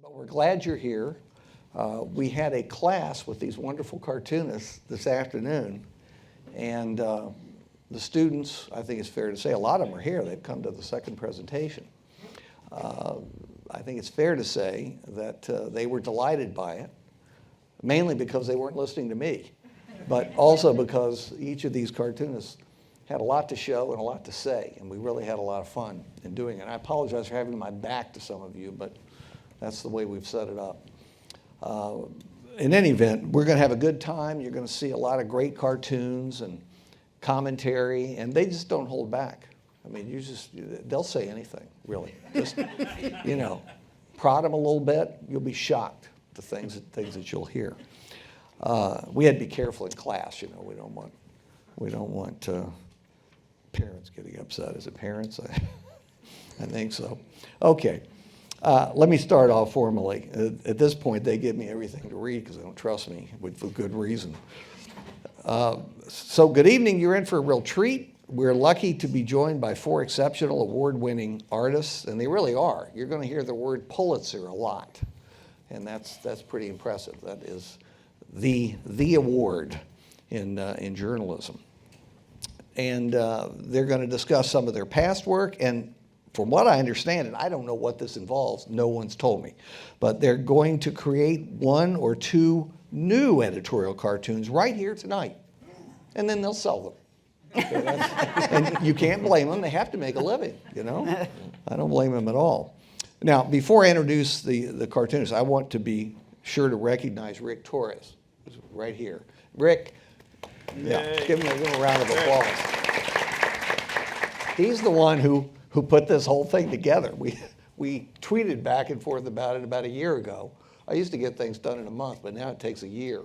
But we're glad you're here. We had a class with these wonderful cartoonists this afternoon, and the students, I think it's fair to say, a lot of them are here. They've come to the second presentation. I think it's fair to say that they were delighted by it, mainly because they weren't listening to me, but also because each of these cartoonists had a lot to show and a lot to say, and we really had a lot of fun in doing it. I apologize for having my back to some of you, but that's the way we've set it up. In any event, we're going to have a good time. You're going to see a lot of great cartoons and commentary, and they just don't hold back. I mean, they'll say anything, really. Just, prod them a little bit, you'll be shocked at the things that you'll hear. We had to be careful in class, we don't want parents getting upset. Is it parents? I think so. Okay. Let me start off formally. At this point, they give me everything to read because they don't trust me, for good reason. So good evening. You're in for a real treat. We're lucky to be joined by 4 exceptional award-winning artists, and they really are. You're going to hear the word Pulitzer a lot, and that's pretty impressive. That is the award in journalism. And they're going to discuss some of their past work, and from what I understand, and I don't know what this involves, no one's told me, but they're going to create 1 or 2 new editorial cartoons right here tonight, and then they'll sell them. Okay, and you can't blame them. They have to make a living, I don't blame them at all. Now, before I introduce the cartoonists, I want to be sure to recognize Rick Torres, who's right here. Rick, give him a round of applause. He's the one who put this whole thing together. We tweeted back and forth about it about a year ago. I used to get things done in a month, but now it takes a year.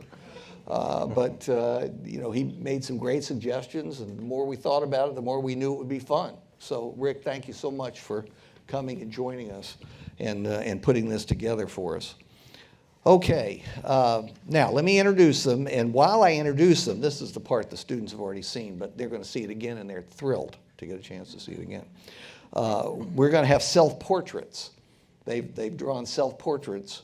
He made some great suggestions, and the more we thought about it, the more we knew it would be fun. So, Rick, thank you so much for coming and joining us and putting this together for us. Okay, now let me introduce them, and while I introduce them, this is the part the students have already seen, but they're going to see it again, and they're thrilled to get a chance to see it again. We're going to have self-portraits. They've drawn self-portraits,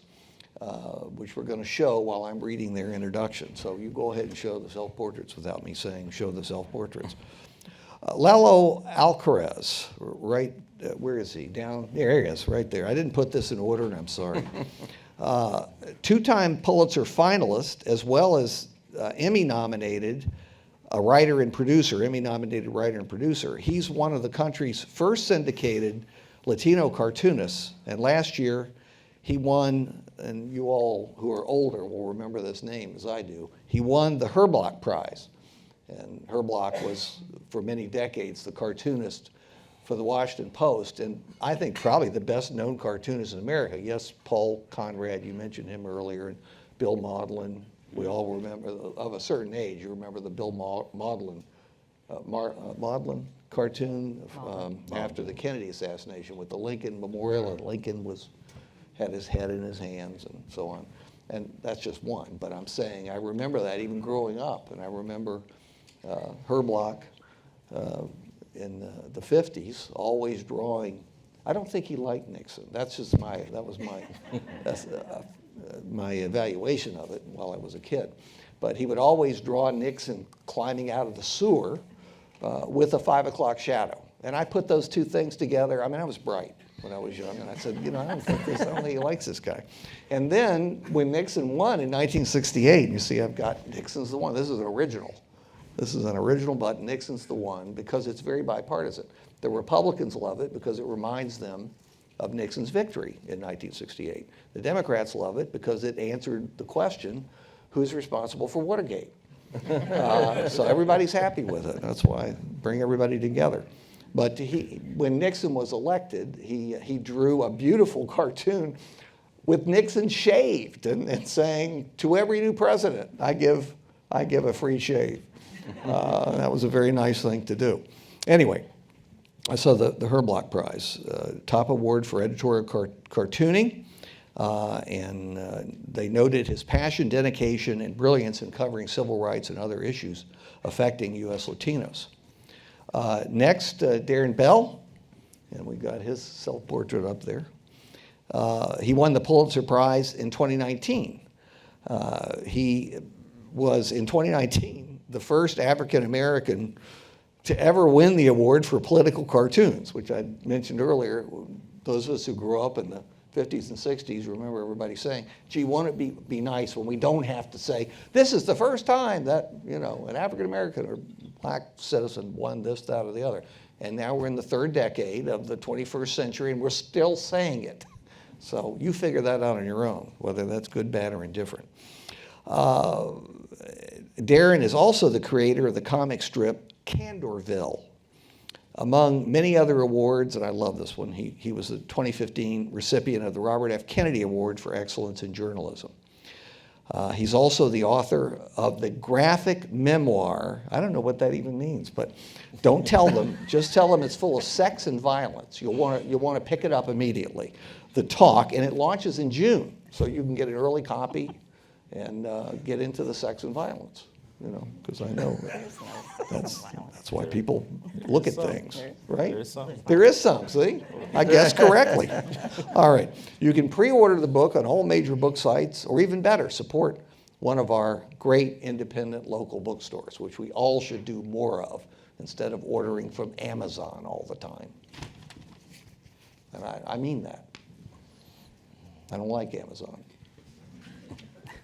which we're going to show while I'm reading their introduction. So you go ahead and show the self-portraits without me saying show the self-portraits. Lalo Alcaraz, right, where is he? Down there he is, right there. I didn't put this in order, and I'm sorry. 2-time Pulitzer finalist, as well as Emmy-nominated writer and producer, Emmy-nominated writer and producer. He's one of the country's first syndicated Latino cartoonists, and last year he won, and you all who are older will remember this name as I do, he won the Herblock Prize. And Herblock was, for many decades, the cartoonist for the Washington Post, and I think probably the best-known cartoonist in America. Yes, Paul Conrad, you mentioned him earlier, and Bill Maudlin. We all remember, of a certain age, you remember the Bill Maudlin cartoon after the Kennedy assassination with the Lincoln Memorial, and Lincoln had his head in his hands and so on. And that's just one, but I'm saying I remember that even growing up, and I remember Herblock in the 50s always drawing. I don't think he liked Nixon. That's my evaluation of it while I was a kid. But he would always draw Nixon climbing out of the sewer with a 5 o'clock shadow. And I put those 2 things together. I mean, I was bright when I was young, and I said, I don't think he likes this guy. And then when Nixon won in 1968, you see I've got Nixon's the one. This is an original. This is an original, but Nixon's the one because it's very bipartisan. The Republicans love it because it reminds them of Nixon's victory in 1968. The Democrats love it because it answered the question, who's responsible for Watergate? So everybody's happy with it. That's why I bring everybody together. But when Nixon was elected, he drew a beautiful cartoon with Nixon shaved and saying, to every new president, I give a free shave. That was a very nice thing to do. Anyway, so the Herblock Prize, top award for editorial cartooning, and they noted his passion, dedication, and brilliance in covering civil rights and other issues affecting U.S. Latinos. Next, Darren Bell, and we got his self-portrait up there. He won the Pulitzer Prize in 2019. He was, in 2019, the first African American to ever win the award for political cartoons, which I mentioned earlier. Those of us who grew up in the 50s and 60s remember everybody saying, gee, won't it be nice when we don't have to say, this is the first time that, an African American or black citizen won this, that, or the other. And now we're in the third decade of the 21st century, and we're still saying it. So you figure that out on your own, whether that's good, bad, or indifferent. Darren is also the creator of the comic strip Candorville. Among many other awards, and I love this one, he was the 2015 recipient of the Robert F. Kennedy Award for Excellence in Journalism. He's also the author of the graphic memoir. I don't know what that even means, but don't tell them. Just tell them it's full of sex and violence. You'll want to pick it up immediately. The Talk, and it launches in June, so you can get an early copy and get into the sex and violence. Because I know that's why people look at things, right? There is some, see? I guessed correctly. All right. You can pre-order the book on all major book sites, or even better, support one of our great independent local bookstores, which we all should do more of instead of ordering from Amazon all the time. And I mean that. I don't like Amazon.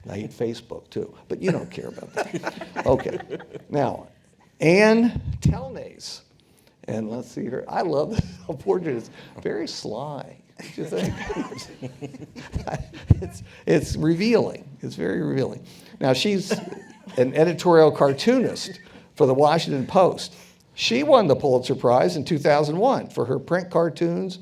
I hate Facebook too, but you don't care about that. Okay, now, Ann Telnace, and let's see her. I love this portrait. It's very sly. Don't you think? It's revealing. It's very revealing. Now, she's an editorial cartoonist for the Washington Post. She won the Pulitzer Prize in 2001 for her print cartoons.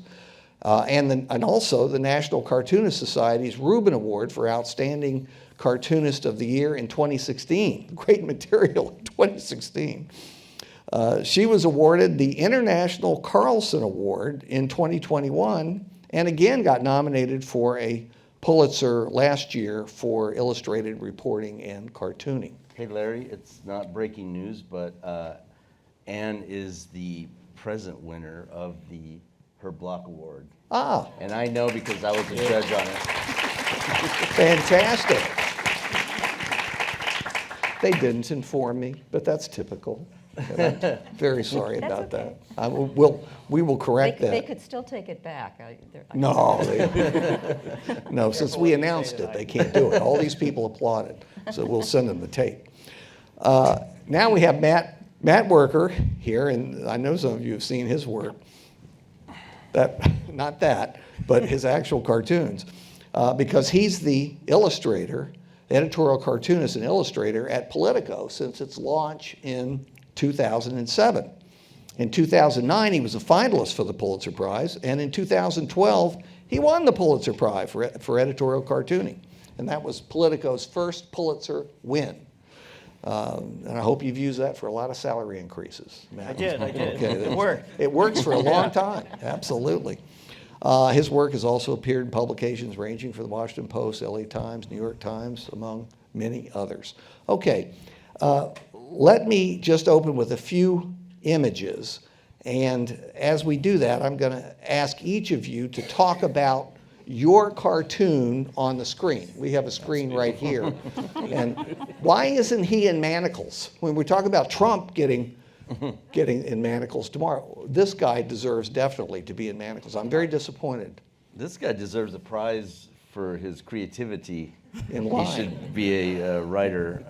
And also the National Cartoonist Society's Reuben Award for Outstanding Cartoonist of the Year in 2016. Great material in 2016. She was awarded the International Carlson Award in 2021 and again got nominated for a Pulitzer last year for illustrated reporting and cartooning. Hey Larry, it's not breaking news, but Ann is the present winner of the Her Block Award. Ah. And I know because I was a judge on it. Fantastic. They didn't inform me, but that's typical. And I'm very sorry about that. We will correct that. They could still take it back. No, no. Since we announced it, they can't do it. All these people applauded, so we'll send them the tape. Now we have Matt Worker here, and I know some of you have seen his work. Not that, but his actual cartoons, because he's the illustrator, editorial cartoonist and illustrator at Politico since its launch in 2007. In 2009, he was a finalist for the Pulitzer Prize, and in 2012, he won the Pulitzer Prize for editorial cartooning, and that was Politico's first Pulitzer win. And I hope you've used that for a lot of salary increases, Matt. I did. Okay, It worked. It works for a long time, absolutely. His work has also appeared in publications ranging from the Washington Post, LA Times, New York Times, among many others. Okay, let me just open with a few images. And as we do that, I'm going to ask each of you to talk about your cartoon on the screen. We have a screen right here. And why isn't he in manacles? When we talk about Trump getting in manacles tomorrow, this guy deserves definitely to be in manacles. I'm very disappointed. This guy deserves a prize for his creativity. In He line. should be a writer.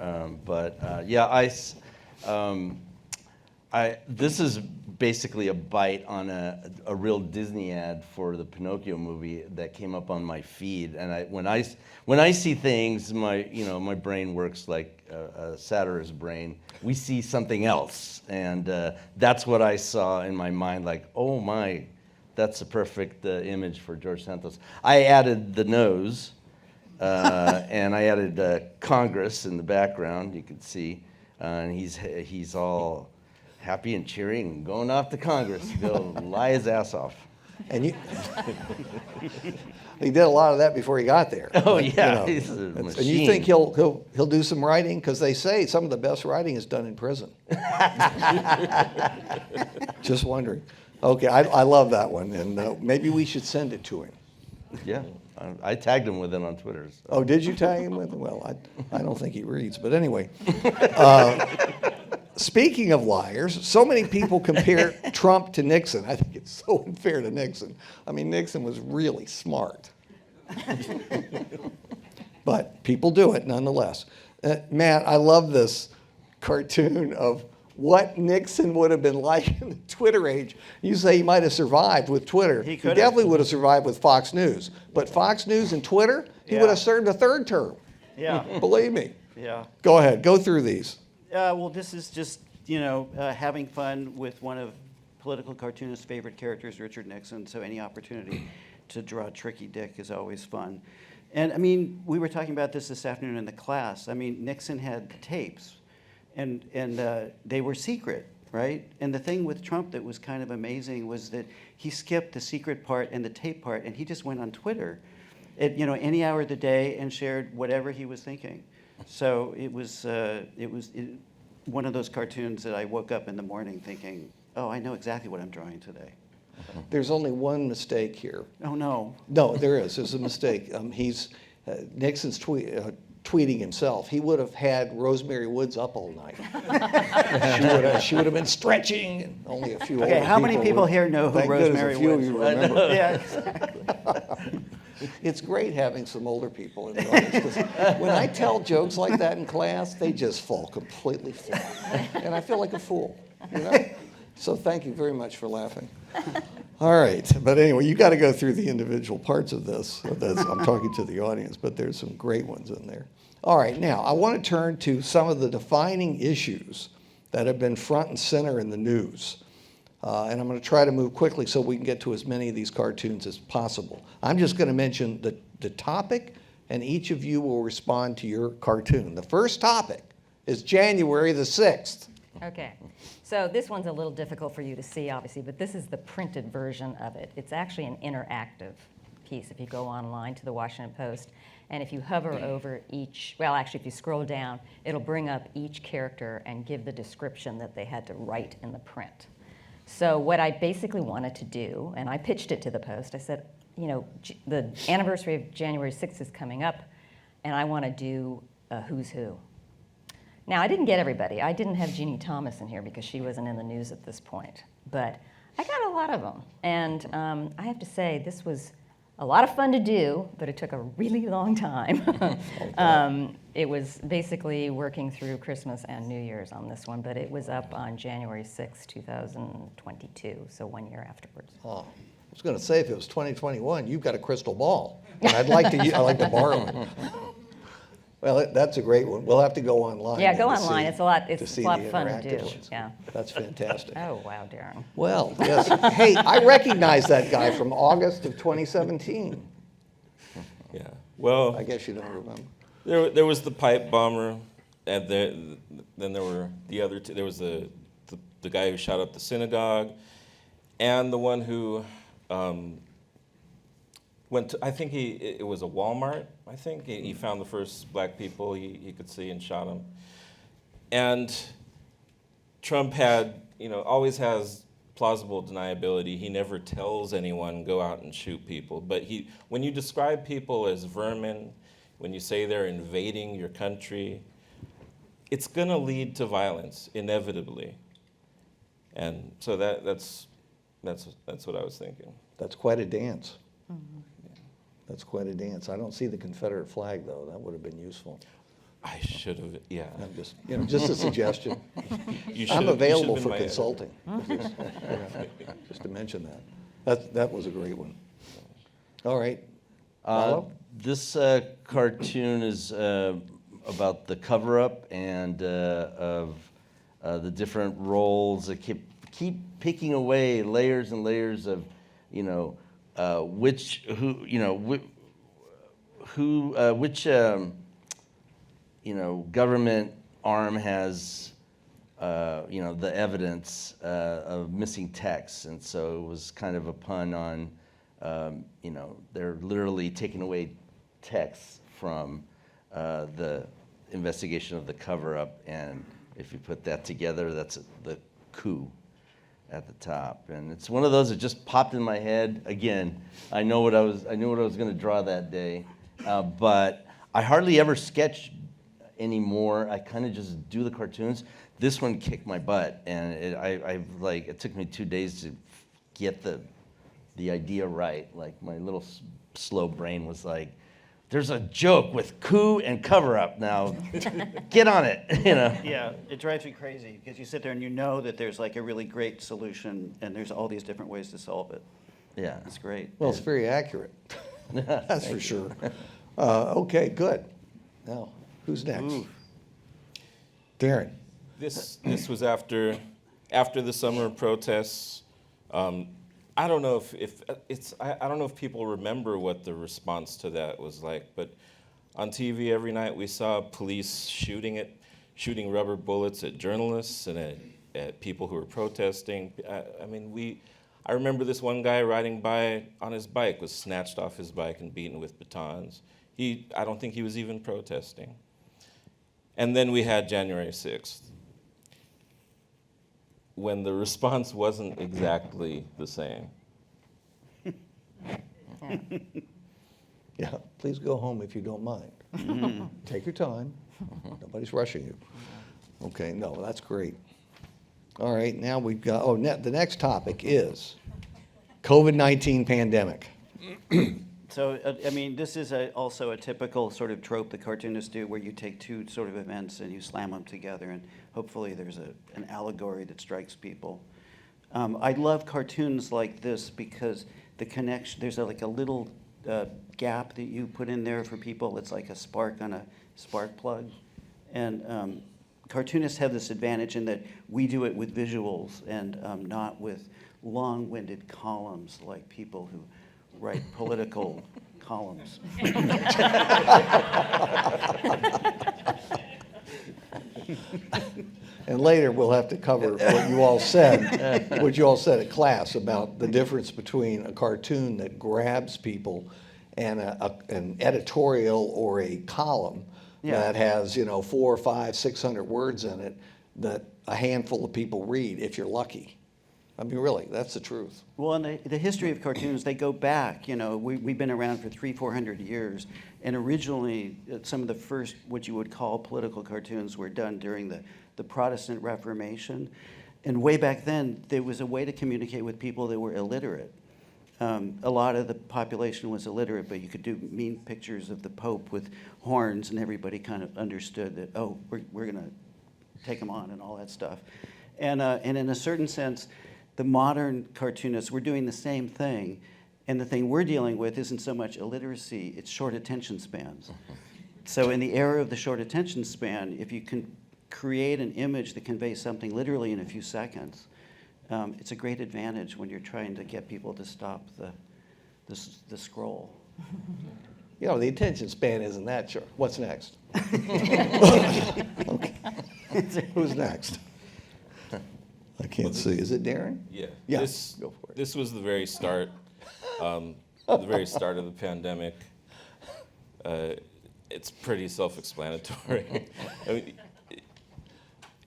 This is basically a bite on a real Disney ad for the Pinocchio movie that came up on my feed. And when I see things, my brain works like a satirist's brain. We see something else, and that's what I saw in my mind. Like, oh my, that's a perfect image for George Santos. I added the nose, and I added Congress in the background. You can see, and he's all happy and cheering and going off to Congress to go lie his ass off. And he did a lot of that before he got there. Oh yeah, You know, he's a machine. and you think he'll do some writing? Because they say some of the best writing is done in prison. Just wondering. Okay, I love that one, and maybe we should send it to him. Yeah, I tagged him with it on Twitter. So. Oh, did you tag him with it? Well, I don't think he reads, but anyway. Speaking of liars, so many people compare Trump to Nixon. I think it's so unfair to Nixon. I mean, Nixon was really smart. But people do it nonetheless. Matt, I love this cartoon of what Nixon would have been like in the Twitter age. You say he might have survived with Twitter. He definitely would have survived with Fox News. But Fox News and Twitter, he would have served a third term. Yeah. Believe me. Yeah. Go ahead. Go through these. Well, this is just, having fun with one of political cartoonist's favorite characters, Richard Nixon, so any opportunity to draw Tricky Dick is always fun. And, I mean, we were talking about this afternoon in the class. I mean, Nixon had tapes, and they were secret, right? And the thing with Trump that was kind of amazing was that he skipped the secret part and the tape part, and he just went on Twitter at, any hour of the day and shared whatever he was thinking. So it was one of those cartoons that I woke up in the morning thinking, oh, I know exactly what I'm drawing today. There's only one mistake here. Oh, no. No, there is. There's a mistake. Nixon's tweeting himself. He would have had Rosemary Woods up all night. she would have been stretching. And only a few. Okay, how many people would, here know who thank Rosemary goodness a few Woods of you was? remember. Yeah, exactly. It's great having some older people in the audience, 'cause when I tell jokes like that in class, they just fall completely flat, and I feel like a fool. So thank you very much for laughing. All right, but anyway, you got to go through the individual parts of this. I'm talking to the audience, but there's some great ones in there. All right, now I want to turn to some of the defining issues that have been front and center in the news. And I'm going to try to move quickly so we can get to as many of these cartoons as possible. I'm just going to mention the topic, and each of you will respond to your cartoon. The first topic is January the 6th. Okay, so this one's a little difficult for you to see, obviously, but this is the printed version of it. It's actually an interactive piece if you go online to the Washington Post. And if you hover over each, well, actually, if you scroll down, it'll bring up each character and give the description that they had to write in the print. So what I basically wanted to do, and I pitched it to the Post, I said, the anniversary of January 6th is coming up, and I want to do a who's who. Now, I didn't get everybody. I didn't have Jeannie Thomas in here because she wasn't in the news at this point. But I got a lot of them. And I have to say, this was a lot of fun to do, but it took a really long time. It was basically working through Christmas and New Year's on this one, but it was up on January 6, 2022, so 1 year afterwards. Oh, I was going to say, if it was 2021, you've got a crystal ball. And I'd like to borrow it. Well, that's a great one. We'll have to go online. Yeah, go online. It's a lot of fun to do. Ones. Yeah. That's fantastic. Oh, wow, Darren. Well, yes. Hey, I recognize that guy from August of 2017. Yeah. Well, I guess you don't remember. there was the pipe bomber, and then there were the other two. There was the guy who shot up the synagogue, and the one who went to, I think it was a Walmart, I think. He found the first black people he could see and shot them. And Trump always has plausible deniability. He never tells anyone, go out and shoot people. But when you describe people as vermin, when you say they're invading your country, it's gonna lead to violence, inevitably. And so that's what I was thinking. That's quite a dance. Mm-hmm. That's quite a dance. I don't see the Confederate flag, though. That would have been useful. I should have, yeah. I'm just a suggestion. You I'm should've- available you for should've been my consulting. Just to mention that. That was a great one. All right. Follow? This cartoon is about the cover-up and of the different roles that keep picking away layers and layers of, which government arm has the evidence of missing texts, and so it was kind of a pun on they're literally taking away texts from the investigation of the cover-up, and if you put that together, that's the coup. at the top. And it's one of those that just popped in my head. Again, I knew what I was going to draw that day, but I hardly ever sketch anymore. I kind of just do the cartoons. This one kicked my butt, and it took me 2 days to get the idea right. Like my little slow brain was like, there's a joke with coup and cover up now. Get on it, you know. Yeah, it drives me crazy because you sit there and you know that there's like a really great solution and there's all these different ways to solve it. Yeah. It's great. Well, it's very accurate. That's for sure. Okay, good. Now, who's next? Ooh. Darren. This was after the summer of protests. I don't know I don't know if people remember what the response to that was like, but on TV every night we saw police shooting rubber bullets at journalists and at people who were protesting. I remember this one guy riding by on his bike was snatched off his bike and beaten with batons. I don't think he was even protesting. And then we had January 6th, when the response wasn't exactly the same. Yeah, please go home if you don't mind. Take your time. Nobody's rushing you. Okay, no, that's great. All right, now we've got, the next topic is COVID-19 pandemic. So, this is also a typical sort of trope the cartoonists do where you take two sort of events and you slam them together and hopefully there's an allegory that strikes people. I love cartoons like this because the connection, there's like a little gap that you put in there for people. It's like a spark on a spark plug. And cartoonists have this advantage in that we do it with visuals and not with long-winded columns like people who write political columns. And later, we'll have to cover what you all said at class about the difference between a cartoon that grabs people and an editorial or a column that has 400, 500, 600 words in it that a handful of people read if you're lucky. I mean, really, that's the truth. Well, in the history of cartoons, they go back. We've been around for 300-400 years, and originally, some of the first, what you would call political cartoons, were done during the Protestant Reformation. And way back then, there was a way to communicate with people that were illiterate. A lot of the population was illiterate, but you could do mean pictures of the Pope with horns, and everybody kind of understood that, oh, we're going to take them on and all that stuff. And in a certain sense, the modern cartoonists, we're doing the same thing. And the thing we're dealing with isn't so much illiteracy, it's short attention spans. So in the era of the short attention span, if you can create an image that conveys something literally in a few seconds, it's a great advantage when you're trying to get people to stop the scroll. The attention span isn't that short. What's next? Okay. Who's next? I can't see. Is it Darren? Yeah. Yeah, Go for it. This was the very start, the very start of the pandemic. It's pretty self-explanatory. I mean,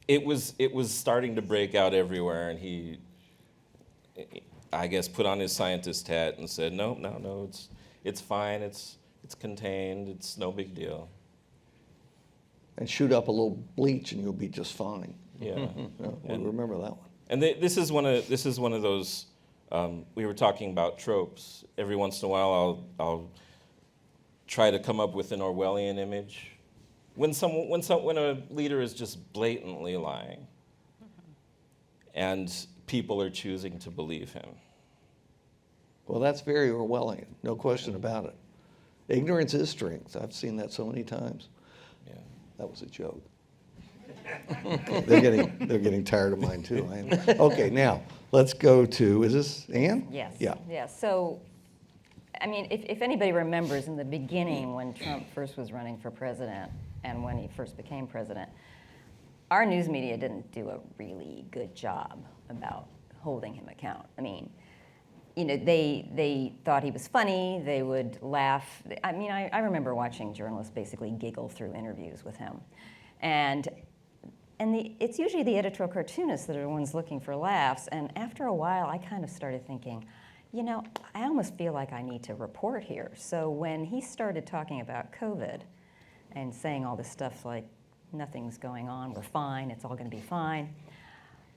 it was starting to break out everywhere, and he, I guess, put on his scientist hat and said, no, it's fine, it's contained, it's no big deal. And shoot up a little bleach and you'll be just fine. Yeah. We'll remember that one. And this is one of those. We were talking about tropes. Every once in a while, I'll try to come up with an Orwellian image. When a leader is just blatantly lying, and people are choosing to believe him. Well, that's very Orwellian, no question about it. Ignorance is strength. I've seen that so many times. Yeah. That was a joke. They're getting tired of mine too. I am. Okay, now let's go to, is this Ann? Yes. Yeah. Yeah. So, if anybody remembers in the beginning when Trump first was running for president and when he first became president, our news media didn't do a really good job about holding him account. They thought he was funny. They would laugh. I remember watching journalists basically giggle through interviews with him. And it's usually the editorial cartoonists that are the ones looking for laughs. And after a while, I kind of started thinking, you know, I almost feel like I need to report here. So when he started talking about COVID and saying all this stuff like, nothing's going on, we're fine, it's all going to be fine,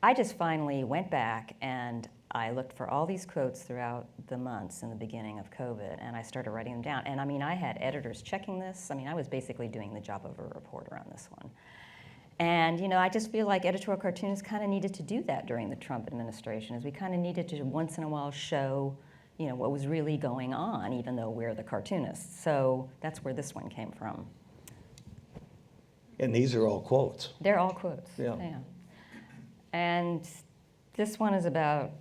I just finally went back and I looked for all these quotes throughout the months in the beginning of COVID, and I started writing them down. And I mean, I had editors checking this. I mean, I was basically doing the job of a reporter on this one. And, you know, I just feel like editorial cartoonists kind of needed to do that during the Trump administration, is we kind of needed to once in a while show, you know, what was really going on, even though we're the cartoonists. So that's where this one came from. And these are all quotes. They're all quotes. Yeah. And this one is about,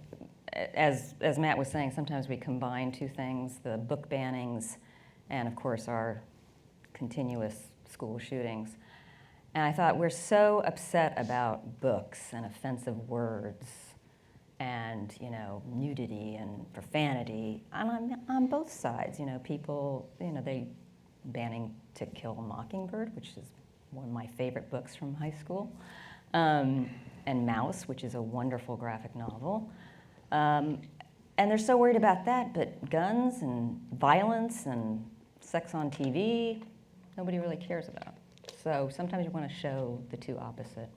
as Matt was saying, sometimes we combine two things, the book bannings and, of course, our continuous school shootings. And I thought, we're so upset about books and offensive words and, you know, nudity and profanity. And I'm on both sides. You know, people, you know, they banning To Kill a Mockingbird, which is one of my favorite books from high school, and Mouse, which is a wonderful graphic novel. And they're so worried about that, but guns and violence and sex on TV, nobody really cares about. So sometimes you want to show the two opposite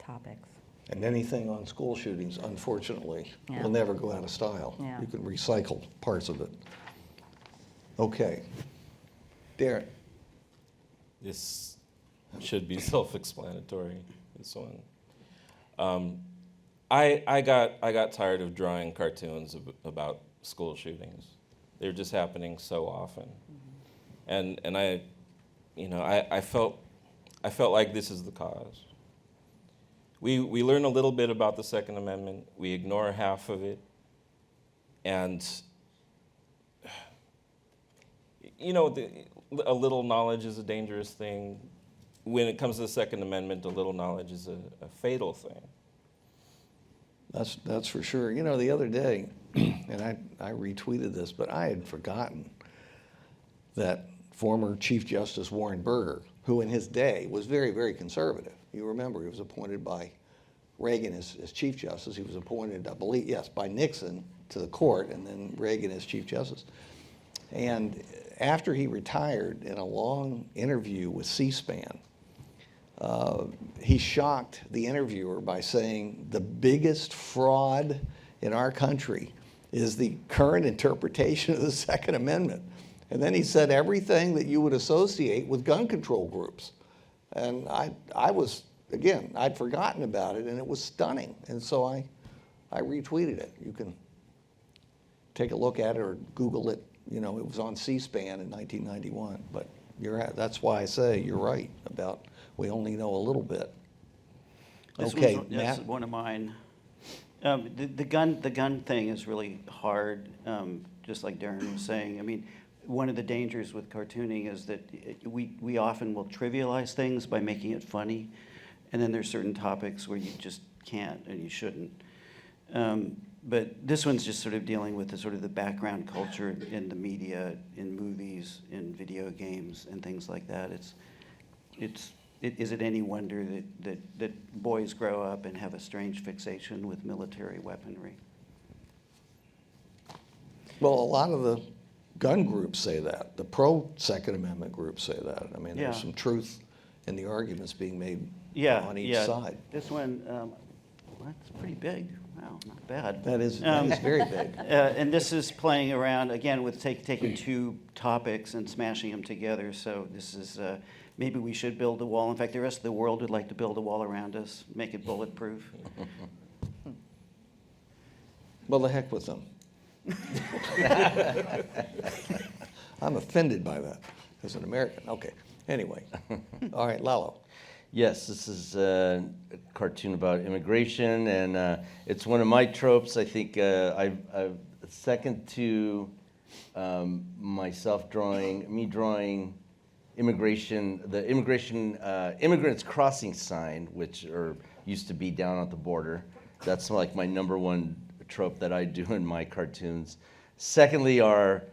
topics. And anything on school shootings, unfortunately, Yeah. will never go out of style. Yeah. You can recycle parts of it. Okay. Darren. This should be self-explanatory, this one. I got tired of drawing cartoons about school shootings. They're just happening so often. And I, you know, I felt like this is the cause. We learn a little bit about the Second Amendment, we ignore half of it, and you know, a little knowledge is a dangerous thing. When it comes to the Second Amendment, a little knowledge is a fatal thing. That's for sure. You know, the other day, and I retweeted this, but I had forgotten that former Chief Justice Warren Burger, who in his day was very, very conservative. You remember, he was appointed by Reagan as Chief Justice. He was appointed, I believe, yes, by Nixon to the court, and then Reagan as Chief Justice. And after he retired, in a long interview with C-SPAN, he shocked the interviewer by saying the biggest fraud in our country is the current interpretation of the Second Amendment. And then he said everything that you would associate with gun control groups. And I was, again, I'd forgotten about it, and it was stunning. And so I retweeted it. You can take a look at it or Google it. You know, it was on C-SPAN in 1991. But that's why I say you're right about we only know a little bit. This Okay, one's, Matt? that's one of mine. The gun thing is really hard, just like Darren was saying. I mean, one of the dangers with cartooning is that we often will trivialize things by making it funny, and then there's certain topics where you just can't and you shouldn't. But this one's just sort of dealing with the sort of the background culture in the media, in movies, in video games, and things like that. Is it any wonder that boys grow up and have a strange fixation with military weaponry? Well, a lot of the gun groups say that. The pro-Second Amendment groups say that. I mean, there's Yeah. some truth in the arguments being made Yeah, on each yeah. side. This one, that's pretty big. Wow, not bad. That is very big. And this is playing around, again, with taking two topics and smashing them together. So this is, maybe we should build a wall. In fact, the rest of the world would like to build a wall around us, make it bulletproof. Well, the heck with them. I'm offended by that as an American. Okay, anyway. All right, Lalo. Yes, this is a cartoon about immigration, and it's one of my tropes. I think I've second to myself drawing immigration, the immigrants crossing sign, which used to be down at the border. That's like my number one trope that I do in my cartoons. Secondly are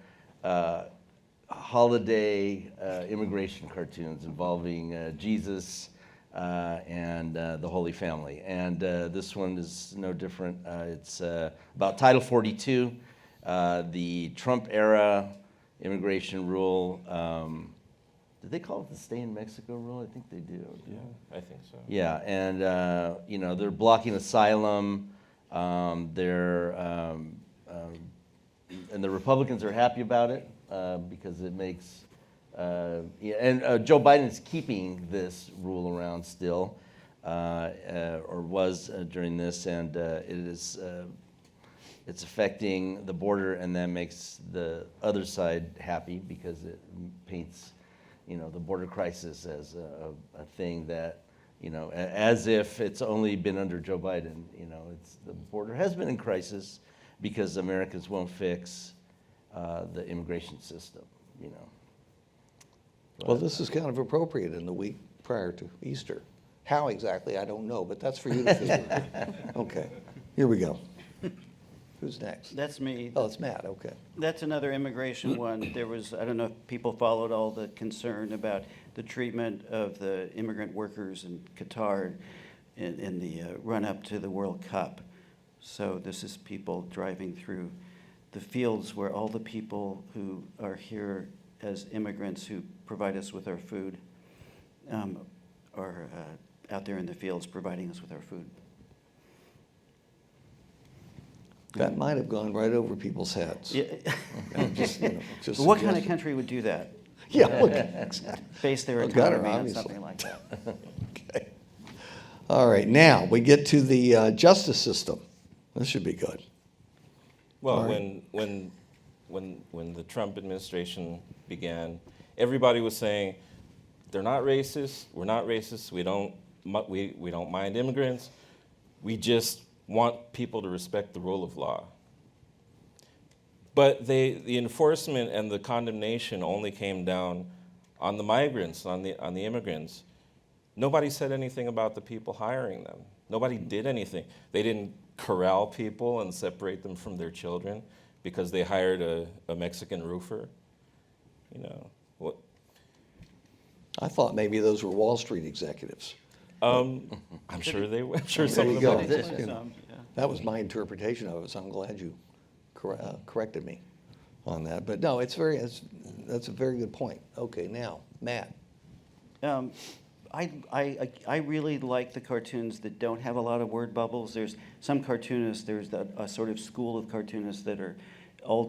holiday immigration cartoons involving Jesus, and the Holy Family. And this one is no different. It's about Title 42, the Trump era immigration rule. Did they call it the Stay in Mexico rule? I think they do. Yeah, I think so. Yeah, and they're blocking asylum. And the Republicans are happy about it because it makes. And Joe Biden is keeping this rule around still, or was during this, and it's affecting the border, and that makes the other side happy because it paints, the border crisis as a thing that, as if it's only been under Joe Biden. The border has been in crisis because Americans won't fix the immigration system. Well, this is kind of appropriate in the week prior to Easter. How exactly, I don't know, but that's for you to figure out. Okay, here we go. Who's next? That's me. Oh, it's Matt, okay. That's another immigration one. There was, I don't know if people followed all the concern about the treatment of the immigrant workers in Qatar in the run-up to the World Cup. So this is people driving through the fields where all the people who are here as immigrants who provide us with our food are out there in the fields providing us with our food. That might have gone right over people's heads. Yeah. Just But what kind of suggesting. country would do that? Yeah, exactly. Base their Well, Gunner, economy on obviously. something like that. Okay. All right, now we get to the justice system. This should be good. Well, All right. when the Trump administration began, everybody was saying, they're not racist, we're not racist, we don't mind immigrants, we just want people to respect the rule of law. But the enforcement and the condemnation only came down on the migrants, on the immigrants. Nobody said anything about the people hiring them. Nobody did anything. They didn't corral people and separate them from their children because they hired a Mexican roofer. What? I thought maybe those were Wall Street executives. I'm sure they were. I'm sure There some you of go. them are. Some, yeah. That was my interpretation of it, so I'm glad you corrected me on that. But no, that's a very good point. Okay, now, Matt. I really like the cartoons that don't have a lot of word bubbles. There's some cartoonists, there's a sort of school of cartoonists that are,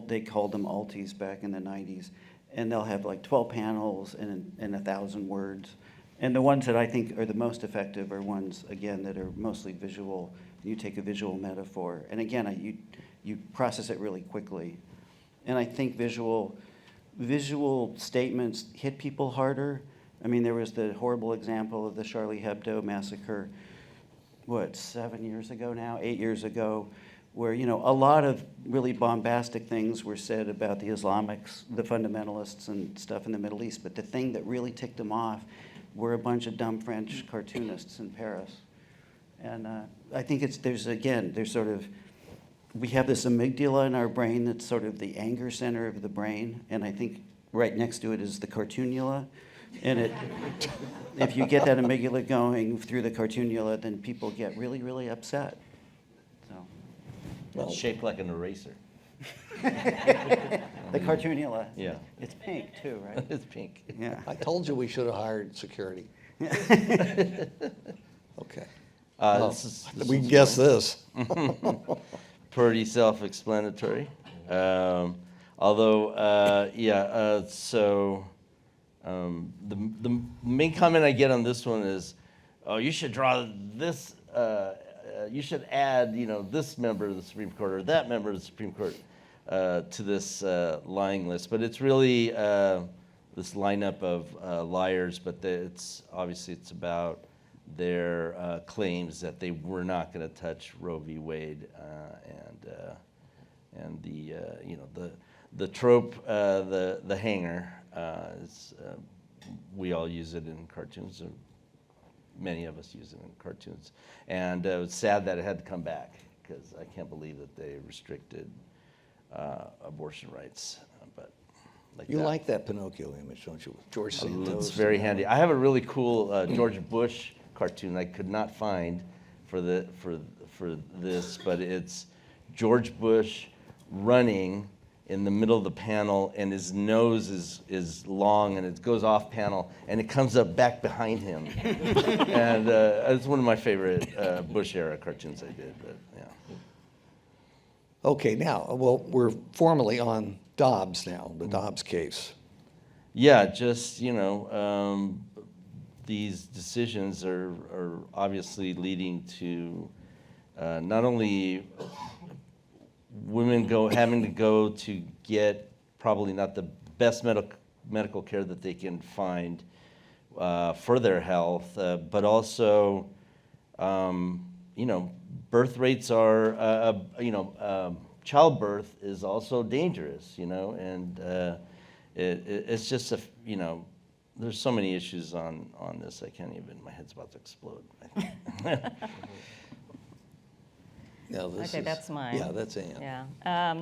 they called them alties back in the 90s, and they'll have like 12 panels and 1,000 words. And the ones that I think are the most effective are ones, again, that are mostly visual. You take a visual metaphor, and again, you process it really quickly. And I think visual statements hit people harder. I mean, there was the horrible example of the Charlie Hebdo massacre, 7 years ago now, 8 years ago, where, a lot of really bombastic things were said about the Islamics, the fundamentalists and stuff in the Middle East, but the thing that really ticked them off were a bunch of dumb French cartoonists in Paris. And I think there's sort of, we have this amygdala in our brain that's sort of the anger center of the brain, and I think right next to it is the cartoonula. And if you get that amygdala going through the cartoonula, then people get really, really upset. So, It's shaped like an eraser. the cartoonula. Yeah. It's pink too, right? It's pink. Yeah. I told you we should have hired security. Okay. This We can one's guess this. pretty self-explanatory. The main comment I get on this one is, oh, you should draw this, you should add, this member of the Supreme Court or that member of the Supreme Court to this lying list. But it's really this lineup of liars, but it's about their claims that they were not going to touch Roe v. Wade and the trope, the hanger. We all use it in cartoons. Many of us use it in cartoons, and it's sad that it had to come back because I can't believe that they restricted abortion rights. But You that. like that Pinocchio image, don't you? George Santos. It's very handy. I have a really cool George Bush cartoon I could not find for this, but it's George Bush running in the middle of the panel, and his nose is long, and it goes off panel, and it comes up back behind him. And it's one of my favorite Bush era cartoons I did. But yeah. Okay, now, well, we're formally on Dobbs now, the Dobbs case. Yeah, just, these decisions are obviously leading to not only women having to go to get probably not the best medical care that they can find for their health, but also, birth rates are, childbirth is also dangerous, and it's just there's so many issues on this. I can't even. My head's about to explode. I think. Now, Okay, that's mine. Yeah, that's Ann. Yeah.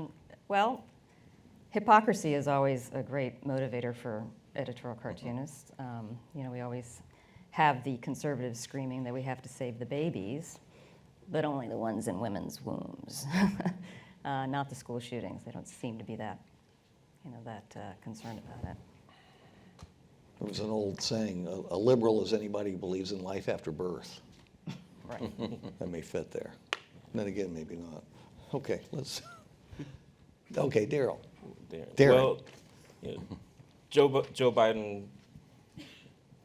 Well, hypocrisy is always a great motivator for editorial cartoonists. We always have the conservatives screaming that we have to save the babies, but only the ones in women's wombs, not the school shootings. They don't seem to be that concerned about it. There was an old saying, a liberal is anybody who believes in life after birth. Right. That may fit there. And then again, maybe not. Okay, okay, Daryl. Darren. Well, Joe Biden,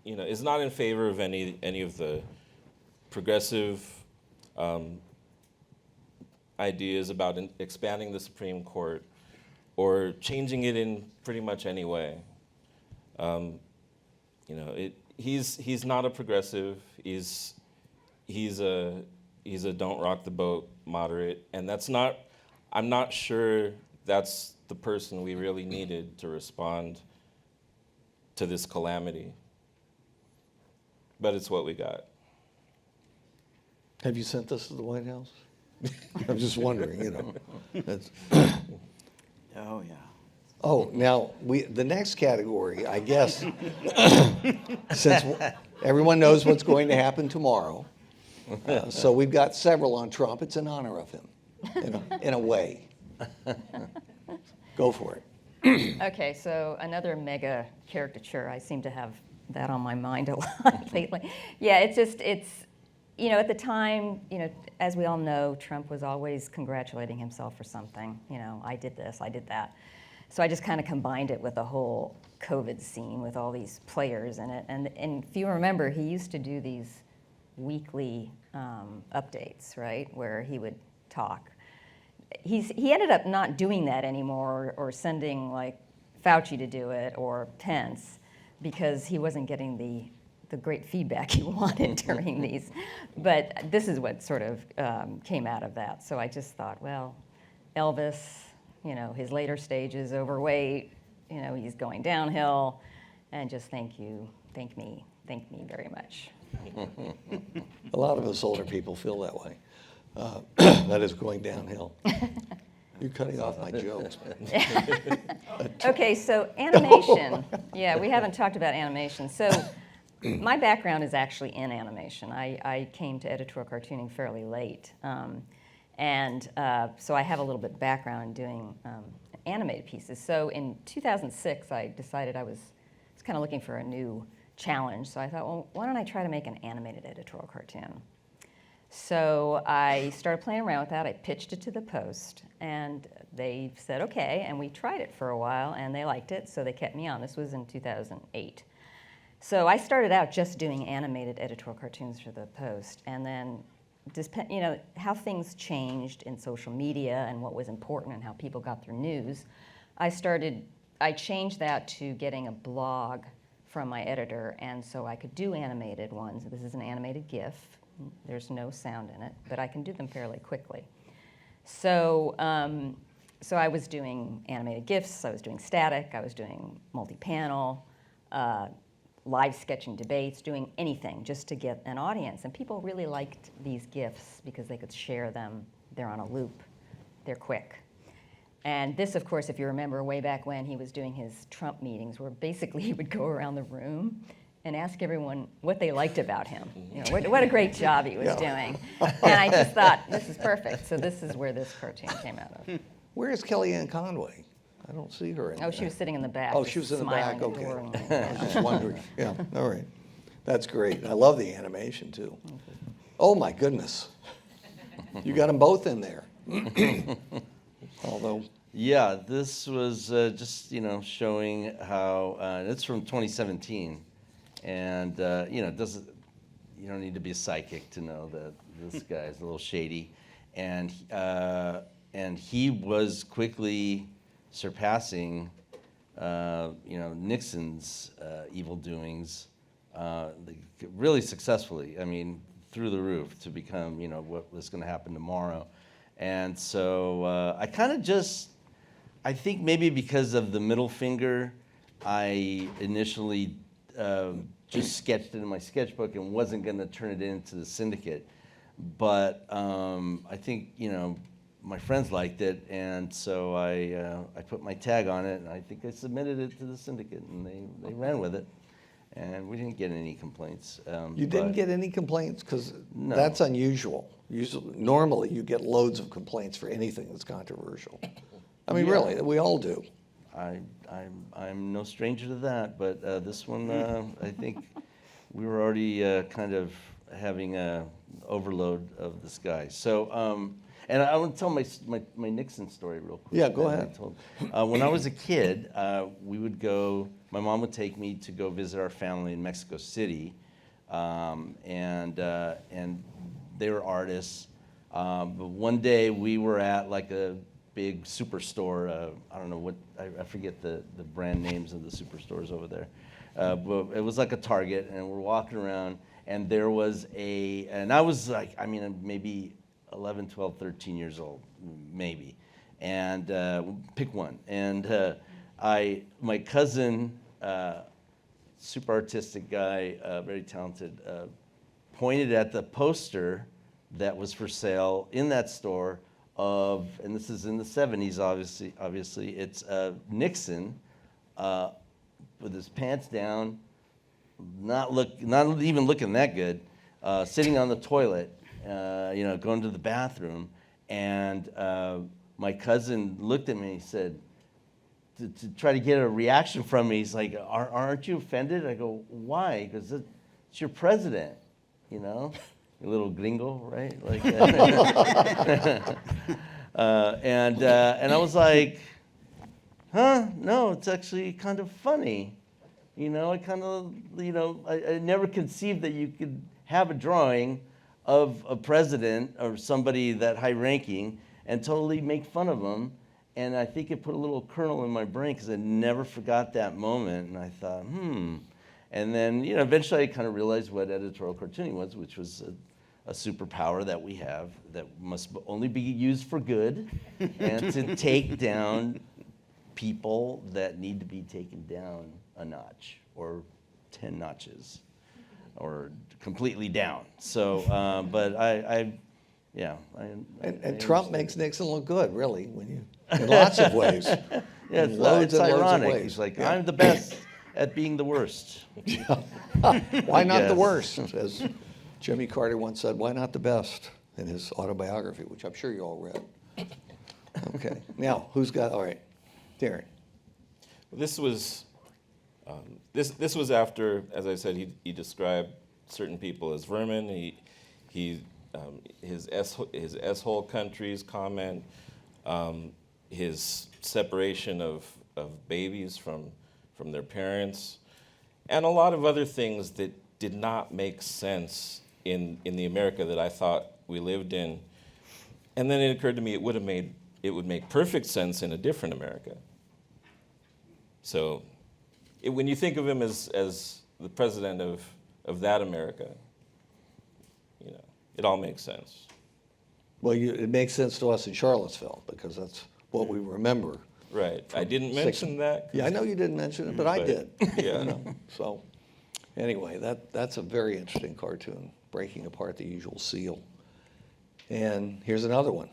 is not in favor of any of the progressive ideas about expanding the Supreme Court or changing it in pretty much any way. He's not a progressive. He's a don't rock the boat moderate, and I'm not sure that's the person we really needed to respond to this calamity. But it's what we got. Have you sent this to the White House? I'm just wondering, That's, Oh, yeah. oh, now, the next category, I guess, since everyone knows what's going to happen tomorrow, so we've got several on Trump. It's in honor of him, in a way. Go for it. Okay, so another mega caricature. I seem to have that on my mind a lot lately. Yeah, it's at the time, as we all know, Trump was always congratulating himself for something. I did this, I did that. So I just kind of combined it with the whole COVID scene with all these players in it. And if you remember, he used to do these weekly updates, right, where he would talk. He ended up not doing that anymore or sending like Fauci to do it or Pence because he wasn't getting the great feedback he wanted during these. But this is what sort of came out of that. So I just thought, well, Elvis, his later stages, overweight, he's going downhill, and just thank me very much. A lot of us older people feel that way. That is going downhill. You're cutting off my jokes, man. Okay, so animation. Yeah, we haven't talked about animation. So my background is actually in animation. I came to editorial cartooning fairly late. So I have a little bit of background in doing animated pieces. So in 2006, I decided I was kind of looking for a new challenge. So I thought, well, why don't I try to make an animated editorial cartoon? So I started playing around with that. I pitched it to the Post, and they said, okay, and we tried it for a while, and they liked it, so they kept me on. This was in 2008. So I started out just doing animated editorial cartoons for the Post, and then how things changed in social media and what was important and how people got their news, I changed that to getting a blog from my editor, and so I could do animated ones. This is an animated GIF. There's no sound in it, but I can do them fairly quickly. So I was doing animated GIFs, I was doing static, I was doing multi-panel, live sketching debates, doing anything just to get an audience. And people really liked these GIFs because they could share them. They're on a loop. They're quick. And this, of course, if you remember way back when he was doing his Trump meetings, where basically he would go around the room and ask everyone what they liked about him. You know, what a great job he was doing. And I just thought, this is perfect. So this is where this cartoon came out of. Where is Kellyanne Conway? I don't see her in Oh, there. she was sitting in the back. Oh, just she was in the smiling back, okay. adoringly. I was just wondering. Yeah, all right. That's great. I love the animation, too. Oh, my goodness. You got them both in there. Although, Yeah, this was just, showing how, it's from 2017. And, it doesn't, you don't need to be a psychic to know that this guy's a little shady. And he was quickly surpassing, Nixon's evil doings, really successfully. I mean, through the roof to become, what was going to happen tomorrow. And so I kind of I think maybe because of the middle finger, I initially just sketched it in my sketchbook and wasn't going to turn it into the syndicate. But I think, my friends liked it, and so I put my tag on it, and I think I submitted it to the syndicate, and they ran with it. And we didn't get any complaints. you didn't get any complaints? Because No. that's unusual. Normally, you get loads of complaints for anything that's controversial. I mean, Yeah. really, we all do. I'm no stranger to that, but this one, I think we were already kind of having a overload of this guy. So, and I want to tell my Nixon story real quick. Yeah, go that I ahead. told. When I was a kid, we would go. My mom would take me to go visit our family in Mexico City, and they were artists. But one day we were at like a big superstore. I don't know what, I forget the brand names of the superstores over there. But it was like a Target, and we're walking around, and there was and I was like, maybe 11, 12, 13 years old, maybe. And pick one. And my cousin, super artistic guy, very talented, pointed at the poster that was for sale in that store and this is in the 70s, obviously, it's Nixon with his pants down, not even looking that good, sitting on the toilet, going to the bathroom, and my cousin looked at me and he said, to try to get a reaction from me, he's like, aren't you offended? I go, why? Because it's your president, a little gringo, right? Like, and I was like, no, it's actually kind of funny. I kind of, I never conceived that you could have a drawing of a president or somebody that high ranking and totally make fun of them. And I think it put a little kernel in my brain because I never forgot that moment. And I thought, And then, eventually I kind of realized what editorial cartooning was, which was a superpower that we have that must only be used for good and to take down people that need to be taken down a notch or 10 notches or completely down. So, but And Trump makes Nixon look good, really, in lots of ways. Yeah, In loads it's and loads of ironic. ways. He's like, Yeah. I'm the best at being the worst. Why not the Yes. worst? As Jimmy Carter once said, why not the best? In his autobiography, which I'm sure you all read. Okay. Now, all right, Darren. This was this was after, as I said, he described certain people as vermin. His S-hole countries comment, his separation of babies from their parents, and a lot of other things that did not make sense in the America that I thought we lived in. And then it occurred to me it would make perfect sense in a different America. So when you think of him as the president of that America, it all makes sense. Well, it makes sense to us in Charlottesville because that's what we remember. Right. I didn't mention that. Yeah, I know you didn't mention it, but I did. Yeah. So, anyway, that's a very interesting cartoon, breaking apart the usual seal. And here's another one.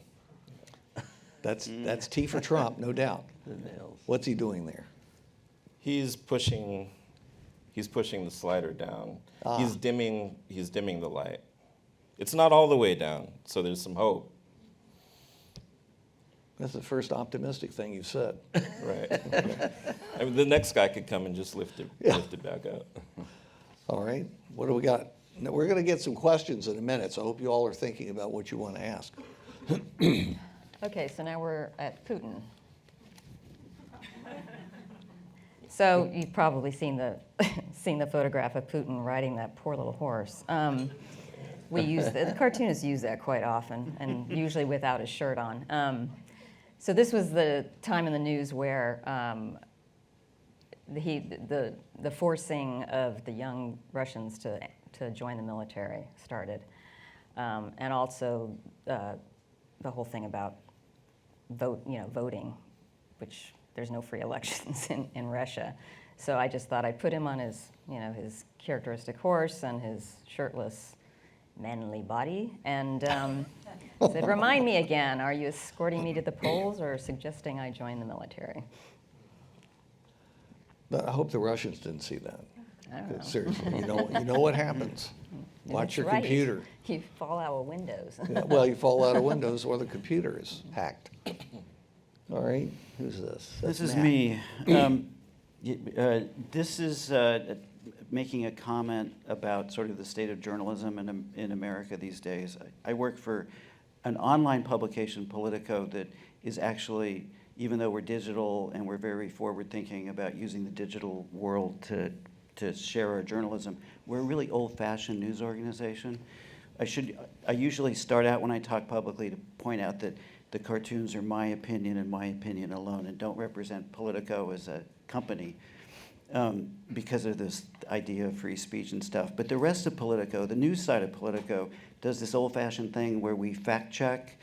That's T for Trump, no doubt. What's he doing there? He's pushing He's pushing the slider down. He's dimming the light. It's not all the way down, so there's some hope. That's the first optimistic thing you said. Right. I mean, the next guy could come and just lift it back up. All right, what do we got? Now, we're going to get some questions in a minute, so I hope you all are thinking about what you want to ask. Okay, so now we're at Putin. So you've probably seen the seen the photograph of Putin riding that poor little horse. The cartoonists use that quite often, and usually without his shirt on. So this was the time in the news where the forcing of the young Russians to join the military started, and also the whole thing about voting, which there's no free elections in Russia. So I just thought I'd put him on his characteristic horse and his shirtless, manly body, and said, "Remind me again, are you escorting me to the polls or suggesting I join the military?" But I hope the Russians didn't see that. I don't know. Seriously, you know what happens. Watch That's your right. computer. You fall out of windows. Yeah, well, you fall out of windows or the computer is hacked. All right, who's this? This That's is Matt. me. This is making a comment about sort of the state of journalism in America these days. I work for an online publication, Politico, that is actually, even though we're digital and we're very forward-thinking about using the digital world to share our journalism, we're a really old-fashioned news organization. I usually start out when I talk publicly to point out that the cartoons are my opinion and my opinion alone, and don't represent Politico as a company because of this idea of free speech and stuff. But the rest of Politico, the news side of Politico, does this old-fashioned thing where we fact-check,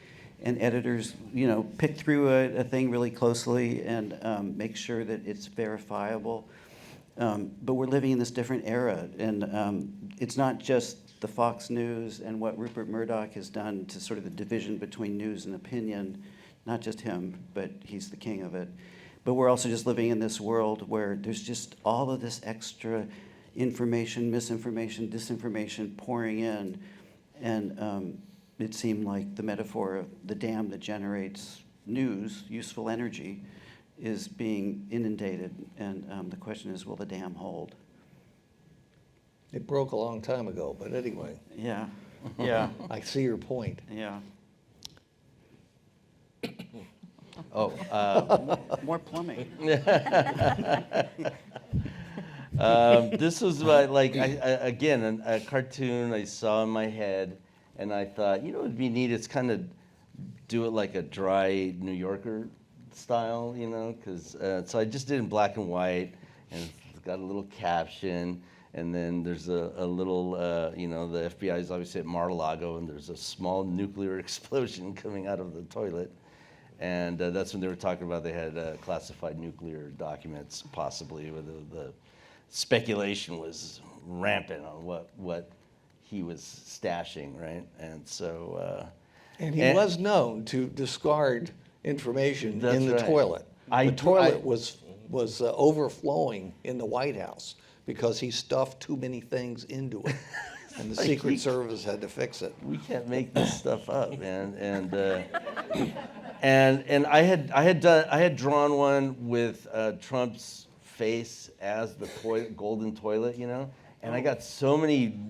and editors, pick through a thing really closely and make sure that it's verifiable. But we're living in this different era, and it's not just the Fox News and what Rupert Murdoch has done to sort of the division between news and opinion, not just him, but he's the king of it. But we're also just living in this world where there's just all of this extra information, misinformation, disinformation pouring in, and it seemed like the metaphor of the dam that generates news, useful energy, is being inundated, and the question is, will the dam hold? It broke a long time ago, but anyway, Yeah, yeah, I see your point. yeah. Oh, More plumbing. this was again a cartoon I saw in my head, and I thought, it'd be neat. It's kind of do it like a dry New Yorker style, because so I just did it in black and white, and it's got a little caption, and then there's a little, the FBI is obviously at Mar-a-Lago, and there's a small nuclear explosion coming out of the toilet. And that's when they were talking about they had classified nuclear documents, possibly, where the speculation was rampant on what he was stashing, right? And so... And he was known to discard information That's in the right. toilet. I The do- toilet I- was overflowing in the White House because he stuffed too many things into it. And the Like Secret he- Service had to fix it. We can't make this stuff up, man. And I had drawn one with Trump's face as the golden toilet, and I got so many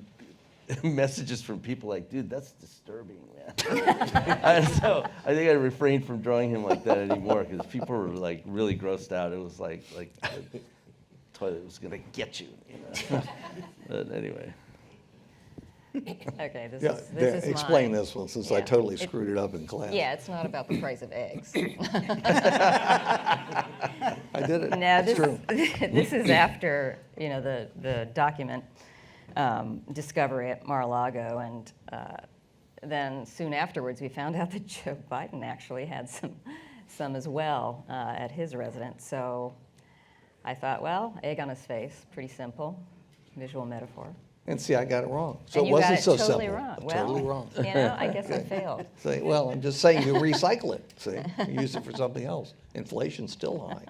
messages from people like, dude, that's disturbing, man. And so I think I refrained from drawing him like that anymore because people were like really grossed out. It was like the toilet was gonna get you, But anyway. Okay, this Yeah, is explain mine. this one since I Yeah. totally screwed it up in class. Yeah, it's not about the price of eggs. I did it. Now, It's true. this is after, the document discovery at Mar-a-Lago, and then soon afterwards, we found out that Joe Biden actually had some as well at his residence. So I thought, well, egg on his face, pretty simple, visual metaphor. And see, I got it wrong. So And it you got wasn't it so totally simple. wrong. Totally Well, wrong. I guess I failed. See, well, I'm just saying you recycle it. See, you use it for something else. Inflation's still high.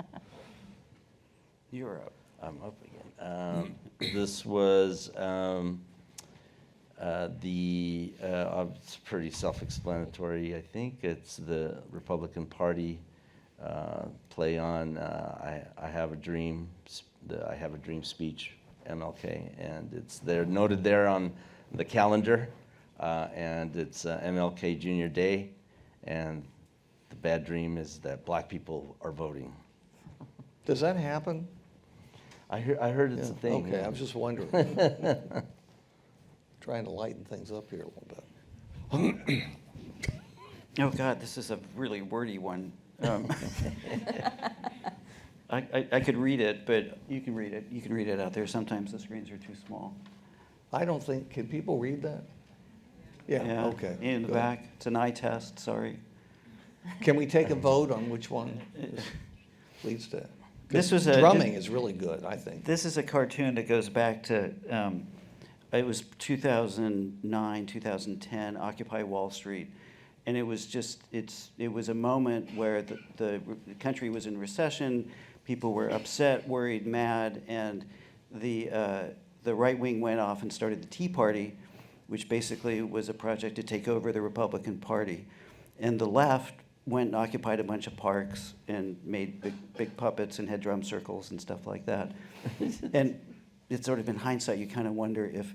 Europe. I'm up again. This was it's pretty self-explanatory. I think it's the Republican Party play on I Have a Dream, the I Have a Dream speech, MLK, and it's there noted there on the calendar, and it's MLK Jr. Day, and the bad dream is that black people are voting. Does that happen? I heard it's a Yeah, thing. Okay, yeah. I was just wondering. Trying to lighten things up here a little bit. Oh, God, this is a really wordy one. I could read it, but you can read it. You can read it out there. Sometimes the screens are too small. I don't think, can people read that? Yeah, okay. In the good. back. It's an eye test, sorry. Can we take a vote on which one leads to? 'Cause This was a- drumming is really good, I think. This is a cartoon that goes back to, it was 2009, 2010, Occupy Wall Street. And it was just, it was a moment where the country was in recession, people were upset, worried, mad, and the right wing went off and started the Tea Party, which basically was a project to take over the Republican Party. And the left went and occupied a bunch of parks and made big puppets and had drum circles and stuff like that. And it's sort of in hindsight, you kind of wonder if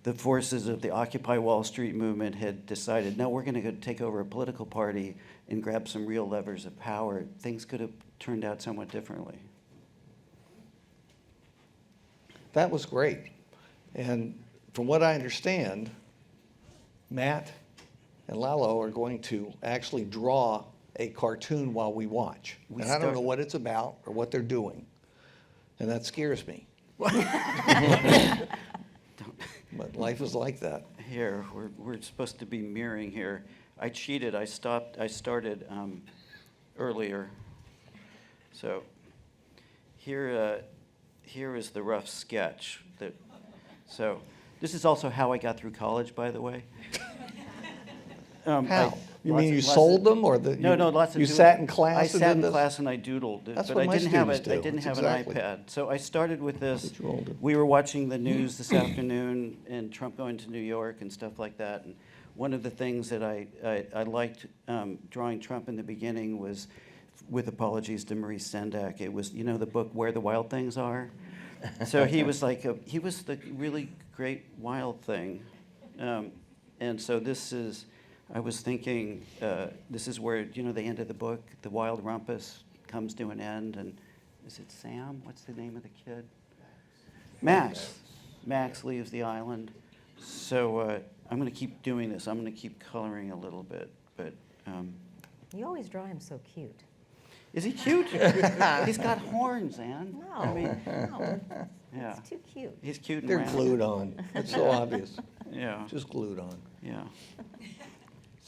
the forces of the Occupy Wall Street movement had decided, no, we're going to go take over a political party and grab some real levers of power, things could have turned out somewhat differently. That was great. And from what I understand, Matt and Lalo are going to actually draw a cartoon while we watch. We And I don't start- know what it's about or what they're doing. And that scares me. But life is like that. Here, we're supposed to be mirroring here. I cheated, I started earlier. So here is the rough sketch. So this is also how I got through college, by the way. How? You lots mean of- you lots sold of- them or No, lots of you doodling. sat in class I and sat did in this? class and I doodled. That's but what I my didn't have students I do. didn't That's have exactly. an iPad. So I started with this. That's what you all do. We were watching the news this afternoon and Trump going to New York and stuff like that. And one of the things that I liked drawing Trump in the beginning was, with apologies to Maurice Sendak, it was, you know, the book Where the Wild Things Are? So he was like, he was the really great wild thing. And so this is, I was thinking, this is where, you know, the end of the book, the wild rumpus comes to an end. And is it Sam? What's the name of the kid? Max. Max leaves the island. So I'm going to keep doing this. I'm going to keep coloring a little bit. But You always draw him so cute. is he cute? He's got horns, Anne. No, I mean, no, yeah. it's too cute. He's cute and They're round. glued on. It's so obvious. Yeah, Just glued on. yeah.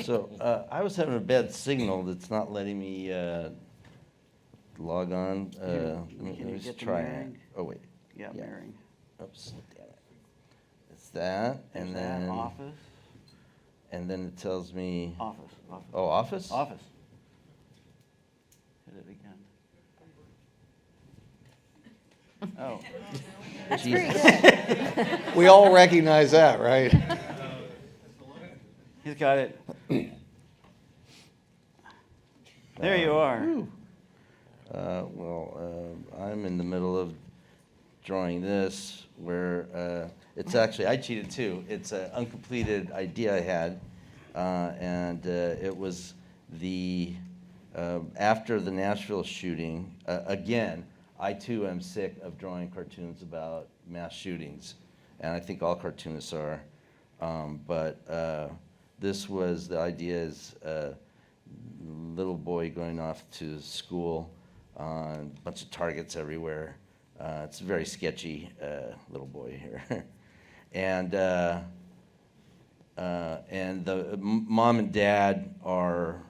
So I was having a bad signal that's not letting me log on. Let Can me you just get the try it. mirroring? Oh, wait. Yeah, Yeah. mirroring. Oops, damn it. It's that, and There's that, then office, it tells me. office, office. Oh, office. Office. Hit it again. Oh, Jesus. We all recognize that, right? he's got it. There you are. I'm in the middle of drawing this where it's actually, I cheated too. It's an uncompleted idea I had, and it was after the Nashville shooting. Again, I too am sick of drawing cartoons about mass shootings, and I think all cartoonists are. But this was, the idea is little boy going off to school, a bunch of targets everywhere. It's a very sketchy little boy here. And the mom and dad are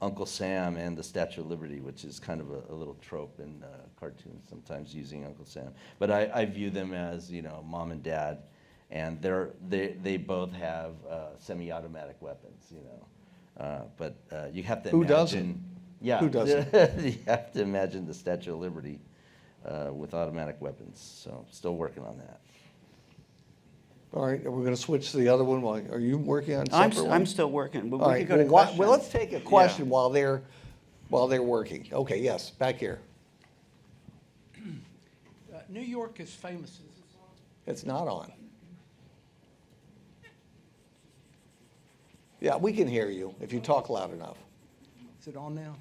Uncle Sam and the Statue of Liberty, which is kind of a little trope in cartoons, sometimes using Uncle Sam. But I view them as, you know, mom and dad, and they both have semi-automatic weapons, you know. But you have to Who imagine. doesn't? Yeah. Who doesn't? You have to imagine the Statue of Liberty. with automatic weapons. So still working on that. All right, we're going to switch to the other one. Are you working on I'm, separate I'm ones? still working, but All we right, could go to well, questions. well, let's take a question Yeah. while they're working. Okay, yes, back here. New York is famous. Is this on? It's not on. Yeah, we can hear you if you talk loud enough. Is it on now?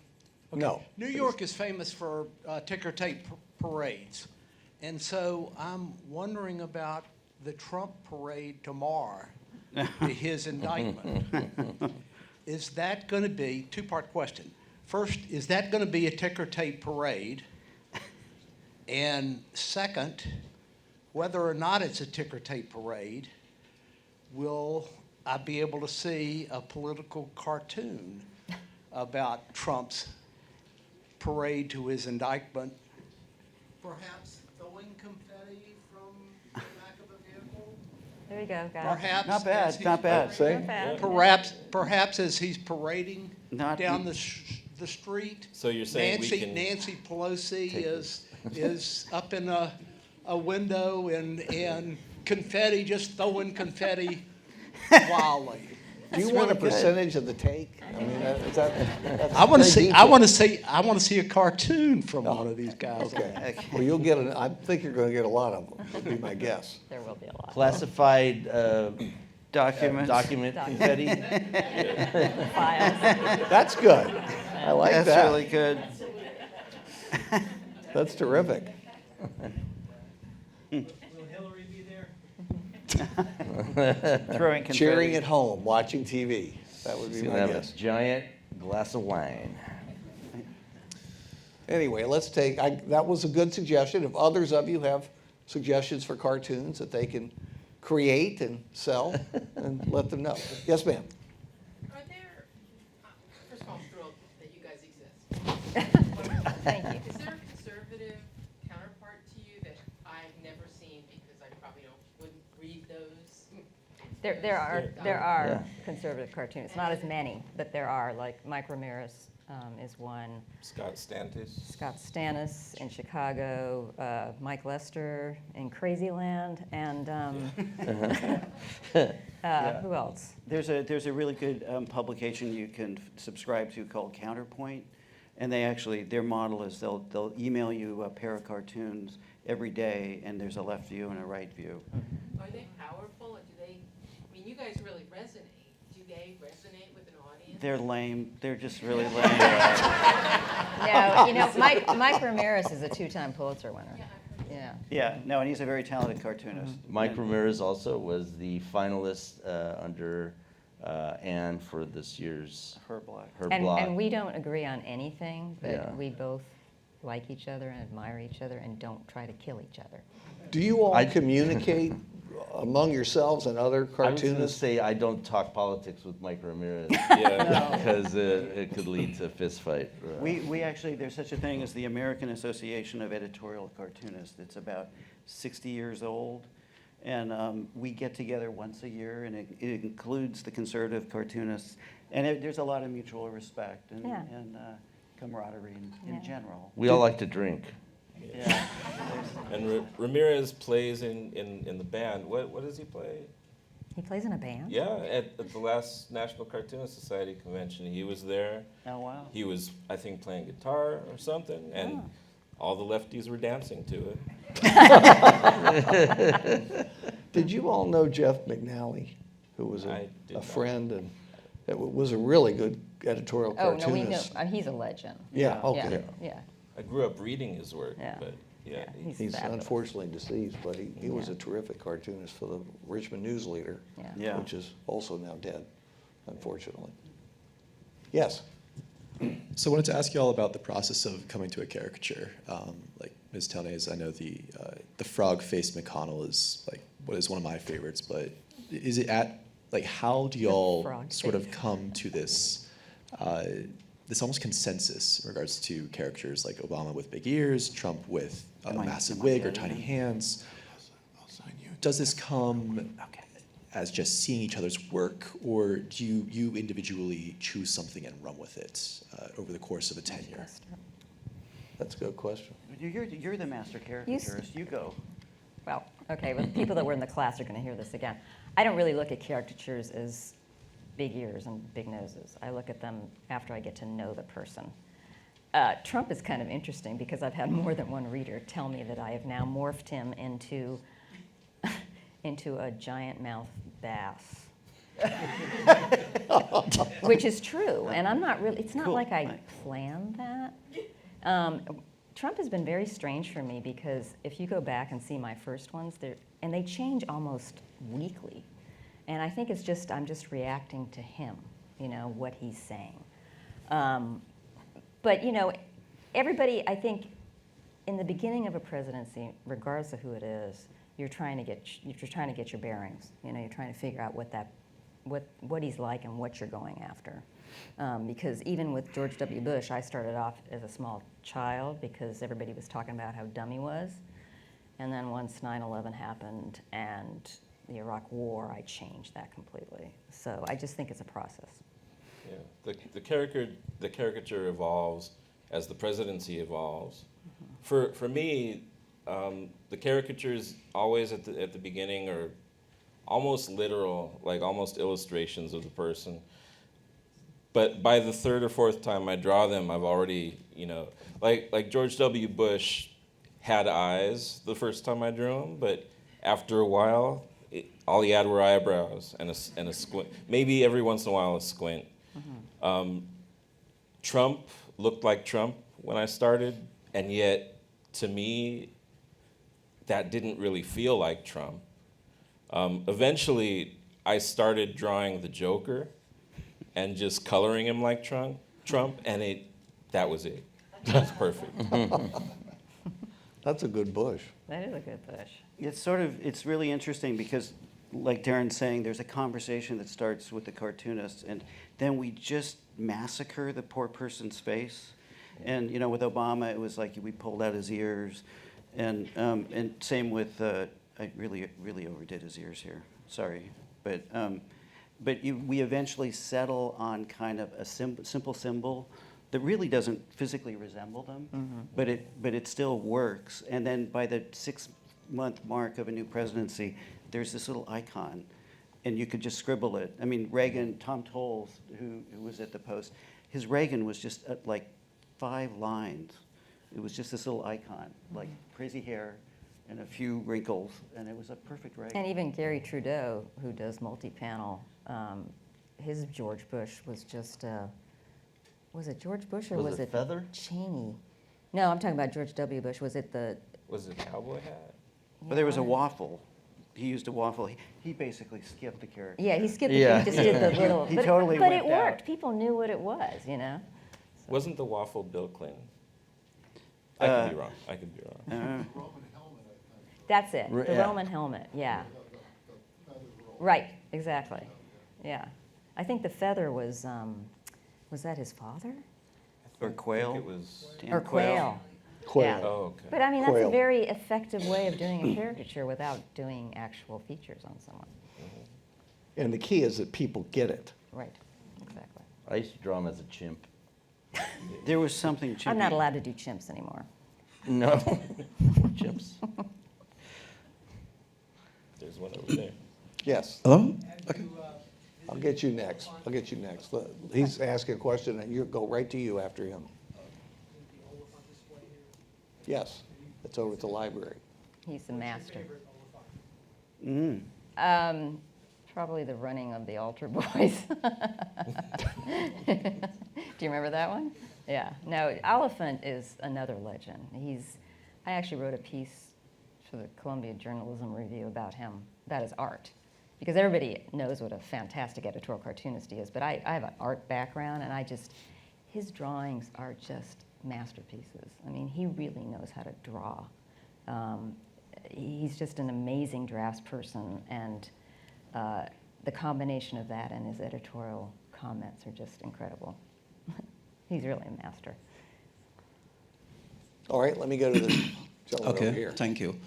No. New York is famous for ticker tape parades. And so I'm wondering about the Trump parade tomorrow, his indictment. Is that going to be, two-part question. First, is that going to be a ticker tape parade? And second, whether or not it's a ticker tape parade, will I be able to see a political cartoon about Trump's parade to his indictment? Perhaps throwing confetti from the back of a vehicle? There you go, guys. Perhaps Not bad, as he's- not bad. See? Not bad. Perhaps as he's parading Not- down the street. So you're saying we can- Nancy Pelosi is up in a window and confetti, just throwing confetti wildly. Do you want a percentage of the take? I mean, is that's I want to very see. detailed. I want to see a cartoon from one of these guys. Okay. Well, you'll get I think you're going to get a lot of them, would be my guess. There will be a lot. Classified Documents. document confetti. Files. That's good. I like That's that. really good. That's terrific. Will Hillary be there? Throwing confetti. Cheering at home, watching TV. That would be He's my gonna have guess. a giant glass of wine. Anyway, let's take, that was a good suggestion. If others of you have suggestions for cartoons that they can create and sell, and let them know. Yes, ma'am. Are there, first of all, I'm thrilled that you guys exist. Thank you. Is there a conservative counterpart to you that I've never seen because I probably wouldn't read those? There are Yeah. conservative cartoonists, not as many, but there are, like Mike Ramirez is one, Scott Stantis. Scott Stannis in Chicago, Mike Lester in Crazyland, and who else? There's a really good publication you can subscribe to called Counterpoint, and their model is they'll email you a pair of cartoons every day, and there's a left view and a right view. Are they powerful or do they, I mean, you guys really resonate. Do they resonate with an audience? They're lame. They're just really lame. No, Mike Ramirez is a two-time Pulitzer winner. Yeah, I've heard Yeah. Yeah, no, and he's a very talented cartoonist. Mike And- Ramirez also was the finalist under Anne for this year's Her Black. Her And Block. we don't agree on anything, Yeah. but we both like each other and admire each other and don't try to kill each other. Do you all I- communicate among yourselves and other I was going to cartoonists? say I don't talk politics with Mike Ramirez Yeah. because it could lead to a fist fight. We actually, there's such a thing as the American Association of Editorial Cartoonists. It's about 60 years old. And we get together once a year, and it includes the conservative cartoonists. And there's a lot of mutual respect and, Yeah. and camaraderie in Yeah. general. We all like to drink. Yeah. And Ramirez plays in the band. What does he play? He plays in a band? Yeah, at the last National Cartoonist Society convention, he was there. Oh, wow. He was, I think, playing guitar or something, and all the lefties were dancing to it. Did you all know Jeff McNally, who was I did a not. friend and was a really good editorial Oh, no, we know, cartoonist? he's a legend. Yeah, Yeah, okay. yeah. I grew up reading his work, Yeah. but yeah. He's He's fabulous. unfortunately deceased, but he was Yeah. a terrific cartoonist for the Richmond News Leader, Yeah. Yeah. which is also now dead, unfortunately. Yes. So I wanted to ask you all about the process of coming to a caricature. Like Ms. Telnez, I know the frog-faced McConnell is like what is one of my favorites, but is it how do y'all frog sort of face. come to this this almost consensus in regards to characters like Obama with big ears, Trump with a Am I- massive am I wig or getting tiny it? hands? Does this come as just seeing each other's work, or do you individually choose something and run with it over the course of a tenure? That's a good question. You're the master caricaturist. You go. Well, okay, well, people that were in the class are going to hear this again. I don't really look at caricatures as big ears and big noses. I look at them after I get to know the person. Trump is kind of interesting because I've had more than one reader tell me that I have now morphed him into a giant mouth bass. Which is true, and I'm not really, it's not Cool. like I planned that. Trump has been very strange for me because if you go back and see my first ones, and they change almost weekly. And I think it's just, I'm just reacting to him, what he's saying. But, everybody, I think, in the beginning of a presidency, regardless of who it is, you're trying to get your bearings. You're trying to figure out what he's like and what you're going after. Because even with George W. Bush, I started off as a small child because everybody was talking about how dumb he was. And then once 9/11 happened and the Iraq War, I changed that completely. So I just think it's a process. Yeah. The caricature evolves as the presidency evolves. For me, the caricatures always at the beginning are almost literal, like almost illustrations of the person. But by the third or fourth time I draw them, I've already, like George W. Bush had eyes the first time I drew him, but after a while, all he had were eyebrows and a squint. Maybe every once in a while a squint. Trump looked like Trump when I started, and yet to me, that didn't really feel like Trump. Eventually, I started drawing the Joker and just coloring him like Trump, and that was it. It was perfect. That's a good Bush. That is a good Bush. It's really interesting because, like Darren's saying, there's a conversation that starts with the cartoonists, and then we just massacre the poor person's face. And, with Obama, it was like we pulled out his ears. And same with, I really overdid his ears here, sorry. But we eventually settle on kind of a simple symbol that really doesn't physically resemble them, but it still works. And then by the 6-month mark of a new presidency, there's this little icon, and you could just scribble it. I mean, Reagan, Tom Tolles, who was at the Post, his Reagan was just like 5 lines. It was just this little icon, like crazy hair and a few wrinkles, and it was a perfect Reagan. And even Gary Trudeau, who does multi-panel, his George Bush was just, was it George Bush or was it Feather? Cheney? No, I'm talking about George W. Bush. Was it the? Was it a cowboy hat? But there was a waffle. He used a waffle. He basically skipped the character. Yeah, he skipped Yeah. he just did the little. He but totally but it whipped out. worked. People knew what it was, Wasn't the waffle Bill Clinton? I could be wrong. I could be wrong. That's it. Ro- The yeah. Roman helmet. Yeah. Right. Exactly. Yeah. I think the feather was that his father? Or quail. It was. Dan Or quail. Quail. Yeah. Oh, okay. But I mean, that's Quail. a very effective way of doing a caricature without doing actual features on someone. And the key is that people get it. Right. Exactly. I used to draw him as a chimp. There was something. I'm not chimpy. allowed to do chimps anymore. No, chimps. There's one over there. Yes, Hello? Okay. I'll get you next. He's asking a question, and you go right to you after him. Yes, it's over at the library. He's the master. Mm. Probably the running of the altar boys. Do you remember that one? Yeah. No, Oliphant is another legend. I actually wrote a piece for the Columbia Journalism Review about him, about his art. Because everybody knows what a fantastic editorial cartoonist he is, but I have an art background, and his drawings are just masterpieces. I mean, he really knows how to draw. He's just an amazing draftsperson, and the combination of that and his editorial comments are just incredible. He's really a master. All right, let me go to the gentleman over Okay, here. thank you.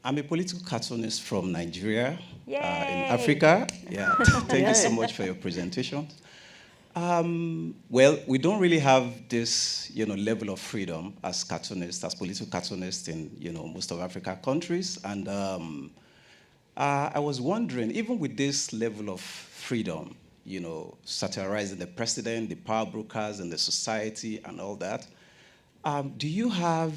I'm a political cartoonist from Nigeria, in Yay! Africa. Yeah, thank you so much for your presentation. Well, we don't really have this, level of freedom as cartoonists, as political cartoonists in, most of Africa countries. And I was wondering, even with this level of freedom, satirizing the president, the power brokers, and the society, and all that, do you have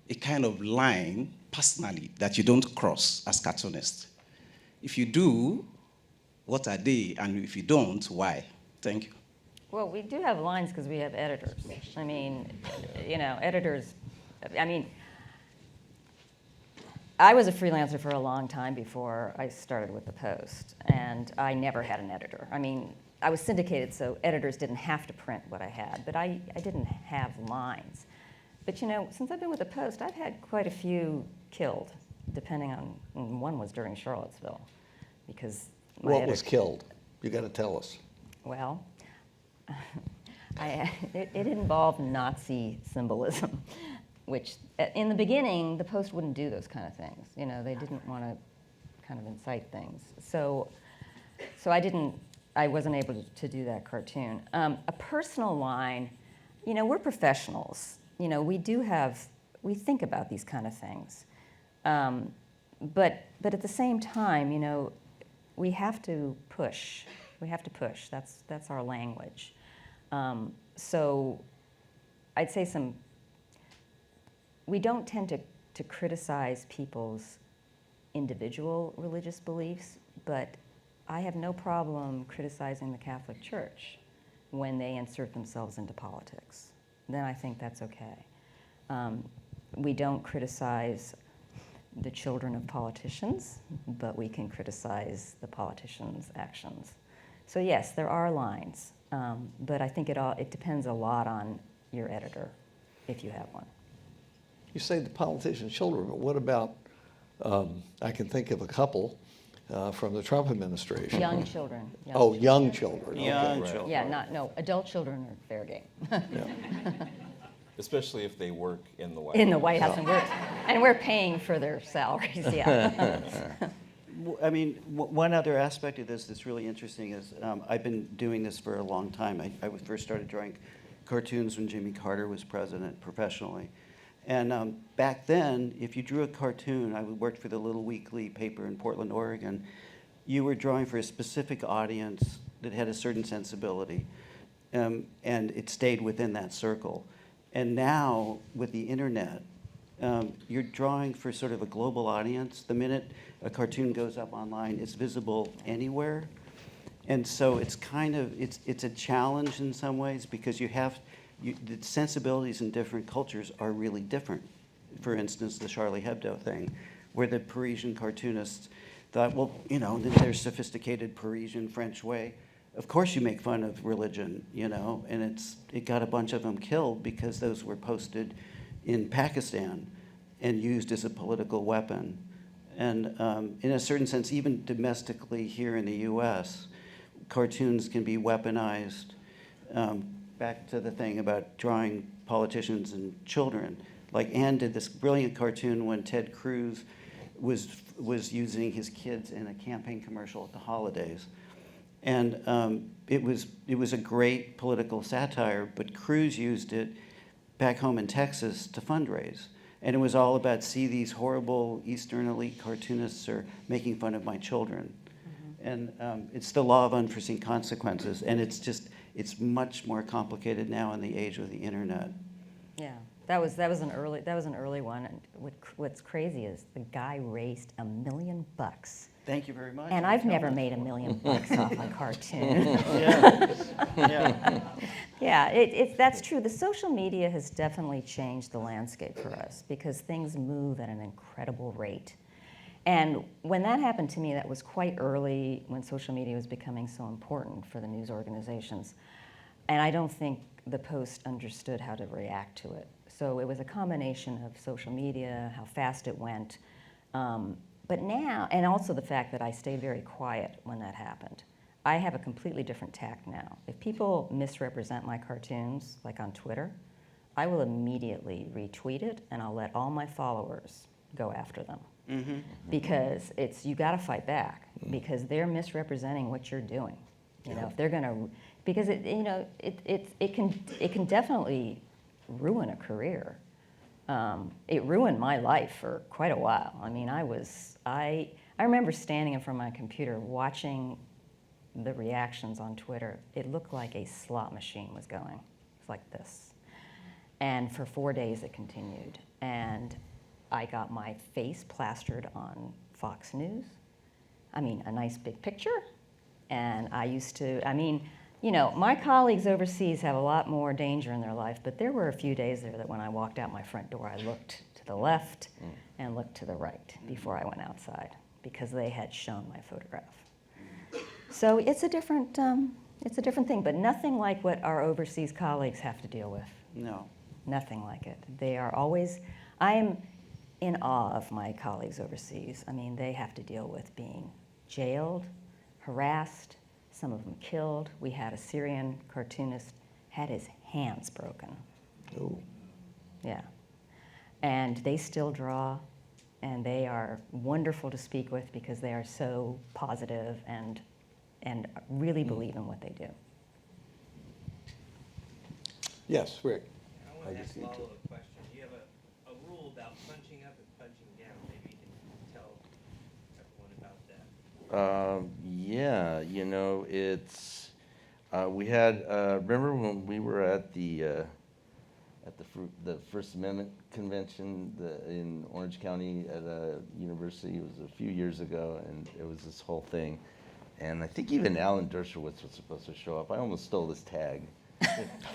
a kind of line personally that you don't cross as cartoonists? If you do, what are they? And if you don't, why? Thank you. Well, we do have lines because we have editors. I mean, editors, I mean, I was a freelancer for a long time before I started with the Post, and I never had an editor. I mean, I was syndicated, so editors didn't have to print what I had, but I didn't have lines. But since I've been with the Post, I've had quite a few killed, depending on, and one was during Charlottesville, because my What editor, was killed? You got to tell us. well, it involved Nazi symbolism, which in the beginning, the Post wouldn't do those kind of things. They didn't want to kind of incite things. So I wasn't able to do that cartoon. A personal line, we're professionals. We think about these kind of things. But at the same time, we have to push. We have to push. That's our language. So I'd say we don't tend to criticize people's individual religious beliefs, but I have no problem criticizing the Catholic Church when they insert themselves into politics. Then I think that's okay. We don't criticize the children of politicians, but we can criticize the politicians' actions. So yes, there are lines, but I think it depends a lot on your editor, if you have one. You say the politicians' children, but what about, I can think of a couple from the Trump administration. Young children. Young children. Young Okay. children. Yeah, adult children are fair game. Yeah. Especially if they work in the White In the House. White House, and we're paying for their salaries, yeah. I mean, one other aspect of this that's really interesting is I've been doing this for a long time. I first started drawing cartoons when Jimmy Carter was president professionally. And back then, if you drew a cartoon, I worked for the Little Weekly paper in Portland, Oregon, you were drawing for a specific audience that had a certain sensibility. And it stayed within that circle. And now, with the internet, you're drawing for sort of a global audience. The minute a cartoon goes up online, it's visible anywhere. And so it's kind of, it's a challenge in some ways because the sensibilities in different cultures are really different. For instance, the Charlie Hebdo thing, where the Parisian cartoonists thought, well, in their sophisticated Parisian French way, of course you make fun of religion, and it got a bunch of them killed because those were posted in Pakistan and used as a political weapon. And in a certain sense, even domestically here in the US, cartoons can be weaponized. Back to the thing about drawing politicians and children. Like Ann did this brilliant cartoon when Ted Cruz was using his kids in a campaign commercial at the holidays. And it was a great political satire, but Cruz used it back home in Texas to fundraise. And it was all about, see, these horrible Eastern elite cartoonists are making fun of my children. Mm-hmm. And it's the law of unforeseen consequences. And it's much more complicated now in the age of the internet. Yeah, that was an early one. And what's crazy is the guy raised $1 million. Thank you very much. And I've never made $1 million off a cartoon. Yeah. Yeah, that's true. The social media has definitely changed the landscape for us because things move at an incredible rate. And when that happened to me, that was quite early when social media was becoming so important for the news organizations. And I don't think the Post understood how to react to it. So it was a combination of social media, how fast it went, but now, and also the fact that I stayed very quiet when that happened. I have a completely different tact now. If people misrepresent my cartoons, like on Twitter, I will immediately retweet it and I'll let all my followers go after them. Mm-hmm. Because you gotta fight back because they're misrepresenting what you're doing. If they're gonna because it can definitely ruin a career. It ruined my life for quite a while. I mean, I remember standing in front of my computer watching the reactions on Twitter. It looked like a slot machine was going. It's like this. And for 4 days it continued. And I got my face plastered on Fox News. I mean, a nice big picture. And my colleagues overseas have a lot more danger in their life, but there were a few days there that when I walked out my front door, I looked to the left and looked to the right before I went outside, because they had shown my photograph. So it's a different thing, but nothing like what our overseas colleagues have to deal with. No. Nothing like it. They are always, I am in awe of my colleagues overseas. I mean, they have to deal with being jailed, harassed, some of them killed. We had a Syrian cartoonist had his hands broken. Oh. Yeah. And they still draw, and they are wonderful to speak with because they are so positive and really believe in what they do. Yes, Rick. I want to ask Lalo a question. You have a rule about punching up and punching down. Maybe you can tell everyone about that. Yeah, it's we had remember when we were at the First Amendment convention in Orange County at a university. It was a few years ago, and it was this whole thing. And I think even Alan Dershowitz was supposed to show up. I almost stole this tag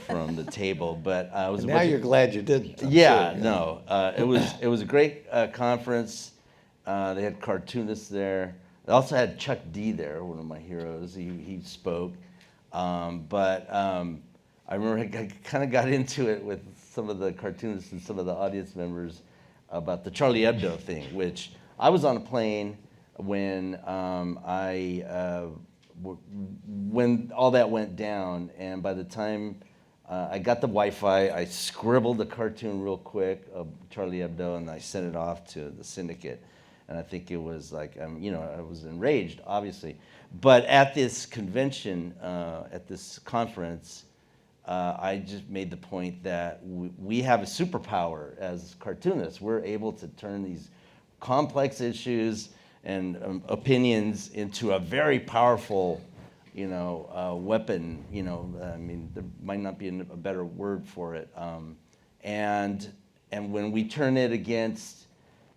from the table, but I was. And now you're glad you didn't. I'm Yeah, sure, no, it was a great conference. They had cartoonists there. They also had Chuck D there, one of my heroes. He spoke, but I remember I kind of got into it with some of the cartoonists and some of the audience members about the Charlie Hebdo thing, which I was on a plane when when all that went down, and by the time I got the Wi-Fi, I scribbled a cartoon real quick of Charlie Hebdo, and I sent it off to the syndicate. And I think it was like, I was enraged, obviously. But at this convention, at this conference, I just made the point that we have a superpower as cartoonists. We're able to turn these complex issues and opinions into a very powerful, weapon. There might not be a better word for it. And when we turn it against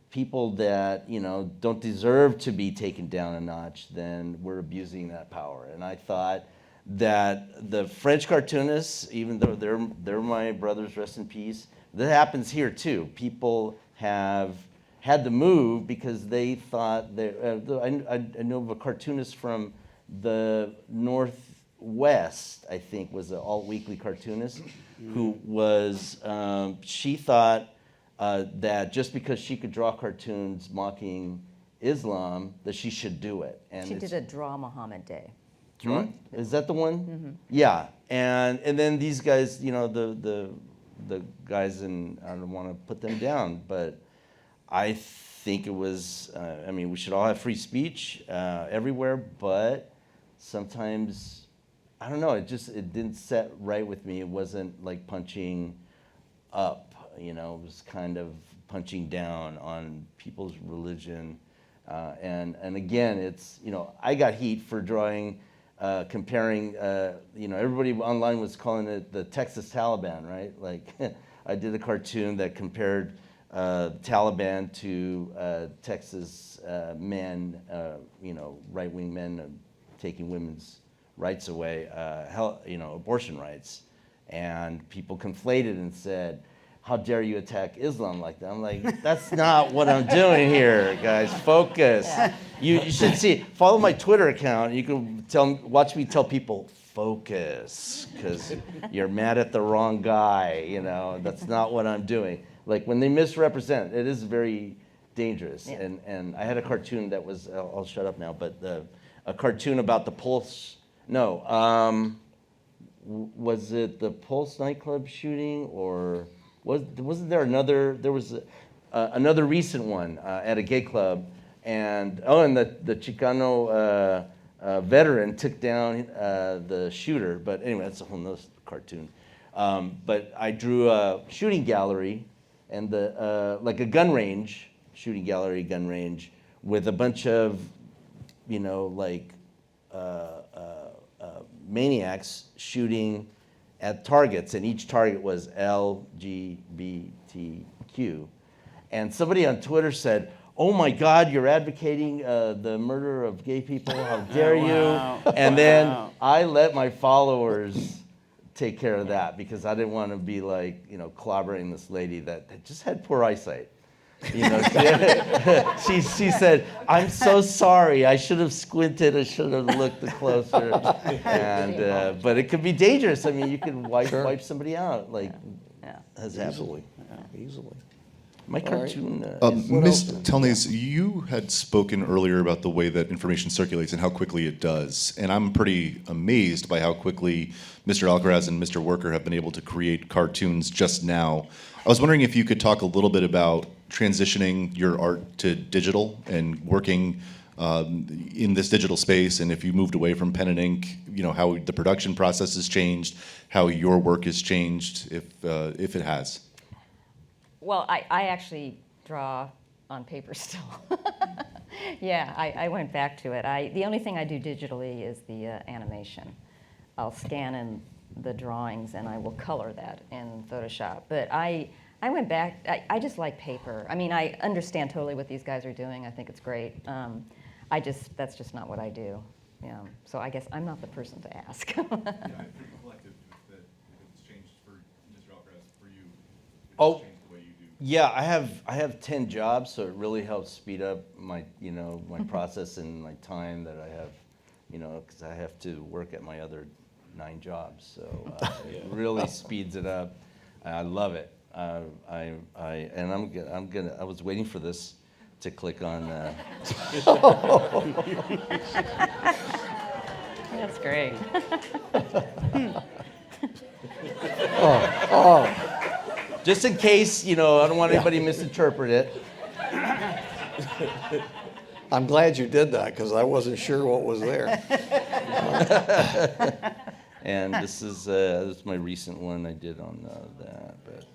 people that don't deserve to be taken down a notch, then we're abusing that power. And I thought that the French cartoonists, even though they're my brothers, rest in peace, that happens here too. People have had to move because they thought I know of a cartoonist from the Northwest, I think, was an alt-weekly cartoonist, who was she thought that just because she could draw cartoons mocking Islam, that she should do it. And She did a Draw Muhammad Day. Is that the one? Mm-hmm. Yeah, and then these guys, the guys, and I don't want to put them down, but I think it was. We should all have free speech everywhere, but sometimes I don't know. It didn't set right with me. It wasn't like punching up. It was kind of punching down on people's religion, and again, it's I got heat for drawing. Comparing, everybody online was calling it the Texas Taliban, right? Like, I did a cartoon that compared Taliban to Texas men, right-wing men taking women's rights away, abortion rights. And people conflated and said, how dare you attack Islam like that? I'm like, that's not what I'm doing here, guys. Focus. Yeah. You should see. Follow my Twitter account. You can watch me tell people, focus, because you're mad at the wrong guy. That's not what I'm doing. Like when they misrepresent, it is very dangerous. Yeah. And I had a cartoon that was. I'll shut up now. But a cartoon about the Pulse. No. Was it the Pulse nightclub shooting or? Wasn't there another? There was another recent one at a gay club, and the Chicano veteran took down the shooter. But anyway, that's a whole nother cartoon. But I drew a shooting gallery and like a gun range, shooting gallery, gun range, with a bunch of, like maniacs shooting at targets, and each target was LGBTQ. And somebody on Twitter said, "Oh my God, you're advocating the murder of gay people, how dare you?" And then I let my followers take care of that because I didn't want to be like, clobbering this lady that just had poor eyesight. She said, "I'm so sorry. I should have squinted. I should have looked closer." And but it could be dangerous. I mean, you could wipe somebody out, like has happened. Easily. My All right. cartoon. What Ms. else? Telnes, you had spoken earlier about the way that information circulates and how quickly it does. And I'm pretty amazed by how quickly Mr. Alcaraz and Mr. Worker have been able to create cartoons just now. I was wondering if you could talk a little bit about transitioning your art to digital and working in this digital space, and if you moved away from pen and ink, how the production process has changed, how your work has changed, if it has. Well, I actually draw on paper still. Yeah, I went back to it. The only thing I do digitally is the animation. I'll scan in the drawings and I will color that in Photoshop. But I went back, I just like paper. I mean, I understand totally what these guys are doing. I think it's great. That's just not what I do. Yeah. So I guess I'm not the person to ask. Yeah, I pretty collective that it's changed for Mr. Alcaraz, for you. Oh. Changed the way you do. Yeah, I have 10 jobs, so it really helps speed up my my process and my time that I have, because I have to work at my other 9 jobs. So it really speeds it up. I love it. I was waiting for this to click on. That's great. Just in case, I don't want anybody to misinterpret it. I'm glad you did that because I wasn't sure what was there. And this is my recent one I did on that, but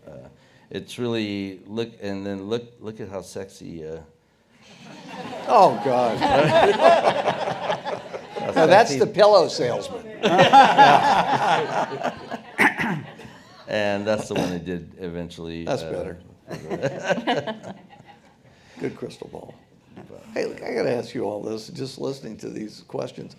it's really look at how sexy. Oh, God. Now, that's the pillow salesman. And that's the one I did eventually. That's better. Good crystal ball. Hey, look, I got to ask you all this, just listening to these questions.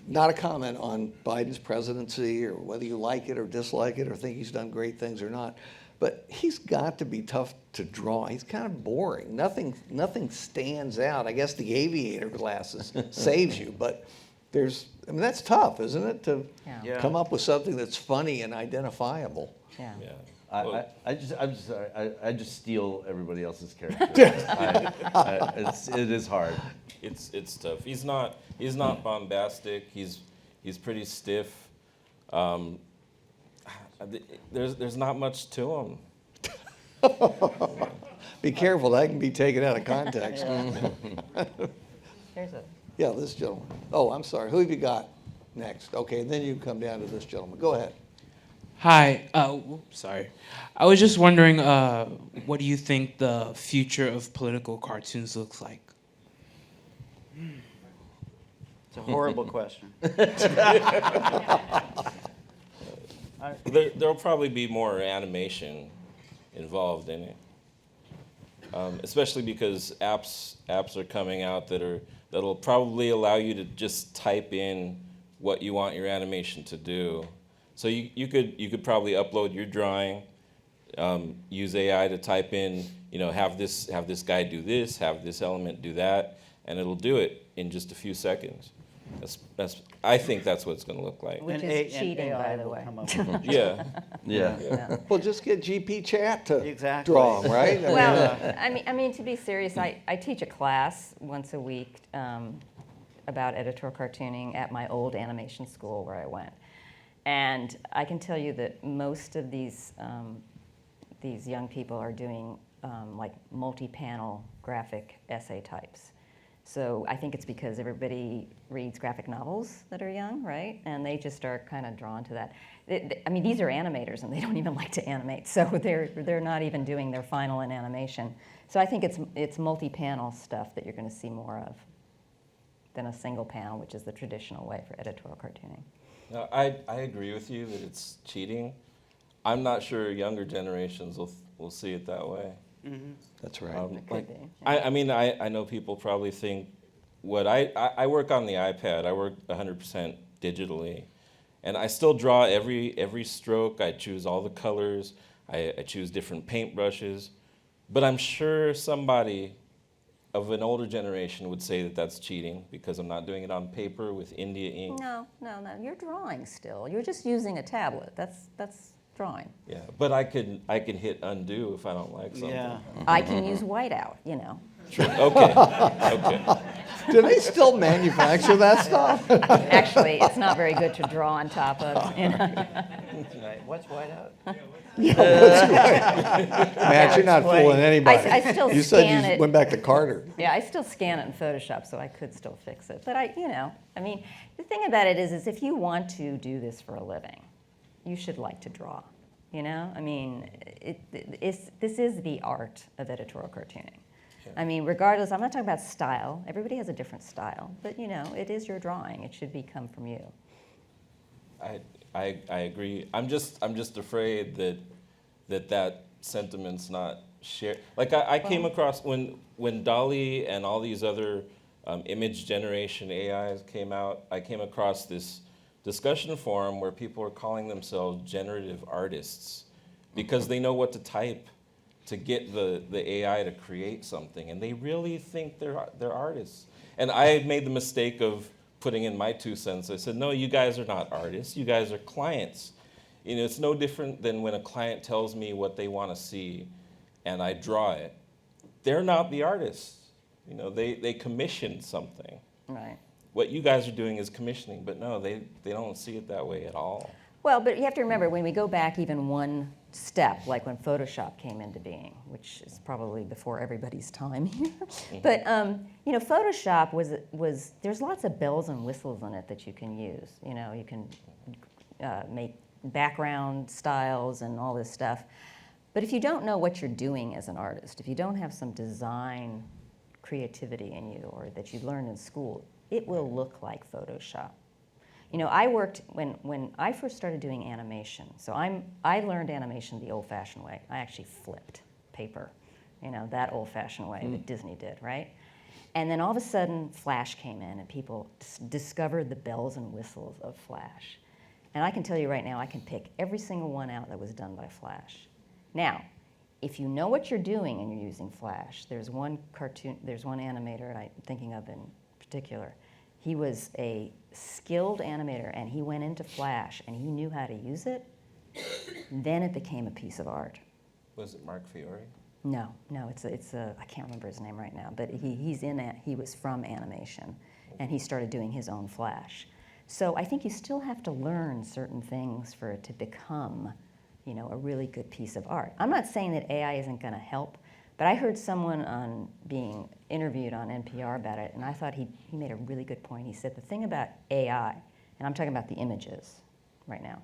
Not a comment on Biden's presidency or whether you like it or dislike it or think he's done great things or not, but he's got to be tough to draw. He's kind of boring. Nothing stands out. I guess the aviator glasses saves you, but that's tough, isn't it, to Yeah. come up with something that's funny and identifiable. Yeah. Yeah. I'm just sorry. I just steal everybody else's character. It is hard. It's tough. He's not bombastic. He's pretty stiff. There's not much to him. Be careful, that can be taken out of context. There's a Yeah, this gentleman. Oh, I'm sorry. Who have you got next? Okay, then you can come down to this gentleman. Go ahead. Hi. Sorry. I was just wondering, what do you think the future of political cartoons looks like? It's a horrible question. There'll probably be more animation involved in it, especially because apps are coming out that'll probably allow you to just type in what you want your animation to do. So you could probably upload your drawing, use AI to type in, have this guy do this, have this element do that, and it'll do it in just a few seconds. I think that's what it's going to look like. Which And is and cheating, AI by the will way. come up with- Yeah. Yeah. Well, just get GP Chat to Exactly. draw them, right? Well, I mean, to be serious, I teach a class once a week about editorial cartooning at my old animation school where I went. And I can tell you that most of these young people are doing like multi-panel graphic essay types. So I think it's because everybody reads graphic novels that are young, right? And they just are kind of drawn to that. I mean, these are animators, and they don't even like to animate, so they're not even doing their final in animation. So I think it's multi-panel stuff that you're going to see more of than a single panel, which is the traditional way for editorial cartooning. No, I agree with you that it's cheating. I'm not sure younger generations will see it that way. That's right. It could Like, be. I mean, I know people probably think what I work on the iPad. I work 100% digitally, and I still draw every stroke. I choose all the colors. I choose different paint brushes, but I'm sure somebody of an older generation would say that that's cheating because I'm not doing it on paper with India ink. No, you're drawing still. You're just using a tablet. That's drawing. Yeah, but I can hit undo if I don't like something. Yeah. I can use whiteout, you know. True. Okay. Okay. Do they still manufacture that stuff? Actually, it's not very good to draw on top of, you know. Right. What's whiteout? Matt, you're not fooling anybody. I still You said scan you it. went back to Carter. Yeah, I still scan it in Photoshop, so I could still fix it. But I mean, the thing about it is if you want to do this for a living, you should like to draw. You know, I mean, this is the art of editorial cartooning. I mean, regardless, I'm not talking about style. Everybody has a different style, but you know, it is your drawing. It should come from you. I agree. I'm just afraid that sentiment's not shared. Like I came across when DALL-E and all these other image generation AIs came out. I came across this discussion forum where people are calling themselves generative artists because they know what to type to get the AI to create something, and they really think they're artists. And I made the mistake of putting in my 2 cents. I said, no, you guys are not artists. You guys are clients. You know, it's no different than when a client tells me what they want to see, and I draw it. They're not the artists. You know, they commissioned something. Right. What you guys are doing is commissioning, but no, they don't see it that way at all. Well, but you have to remember, when we go back even one step, like when Photoshop came into being, which is probably before everybody's time here, but you know, Photoshop was there's lots of bells and whistles in it that you can use. You know, you can make background styles and all this stuff. But if you don't know what you're doing as an artist, if you don't have some design creativity in you, or that you learned in school, it will look like Photoshop. You know, I worked, when I first started doing animation, so I learned animation the old-fashioned way. I actually flipped paper, you know, that old-fashioned way that Disney did, right? And then all of a sudden, Flash came in, and people discovered the bells and whistles of Flash. And I can tell you right now, I can pick every single one out that was done by Flash. Now, if you know what you're doing and you're using Flash, there's one animator I'm thinking of in particular. He was a skilled animator, and he went into Flash, and he knew how to use it. Then it became a piece of art. Was it Mark Fiore? No, it's a I can't remember his name right now, but he was from animation, and he started doing his own Flash. So I think you still have to learn certain things for it to become, you know, a really good piece of art. I'm not saying that AI isn't going to help, but I heard someone being interviewed on NPR about it, and I thought he made a really good point. He said the thing about AI, and I'm talking about the images right now,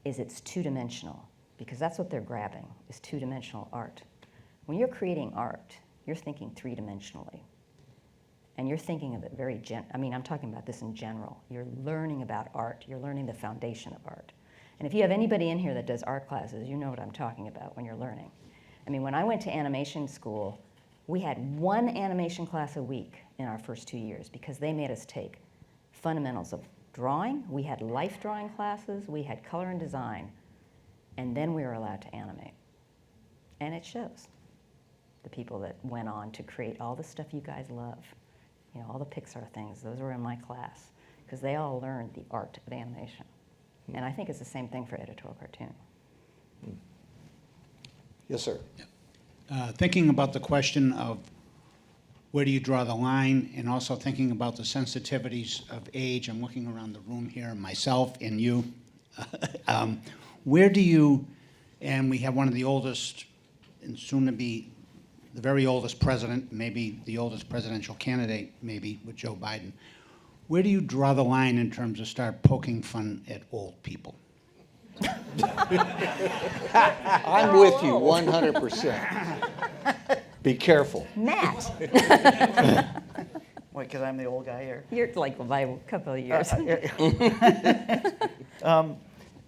is it's two-dimensional, because that's what they're grabbing, is two-dimensional art. When you're creating art, you're thinking three-dimensionally, and you're thinking of it very I'm talking about this in general. You're learning about art. You're learning the foundation of art. And if you have anybody in here that does art classes, you know what I'm talking about when you're learning. I mean, when I went to animation school, we had one animation class a week in our first 2 years because they made us take fundamentals of drawing. We had life drawing classes. We had color and design. And then we were allowed to animate. And it shows. The people that went on to create all the stuff you guys love, you know, all the Pixar things, those were in my class because they all learned the art of animation. And I think it's the same thing for editorial cartooning. Yes, sir. Thinking about the question of where do you draw the line, and also thinking about the sensitivities of age, I'm looking around the room here, myself and you. Where do you, and we have one of the oldest and soon to be the very oldest president, maybe the oldest presidential candidate, maybe with Joe Biden. Where do you draw the line in terms of start poking fun at old people? I'm with you 100%. Be careful. Matt, Wait, because I'm the old guy here. you're like by a couple of years.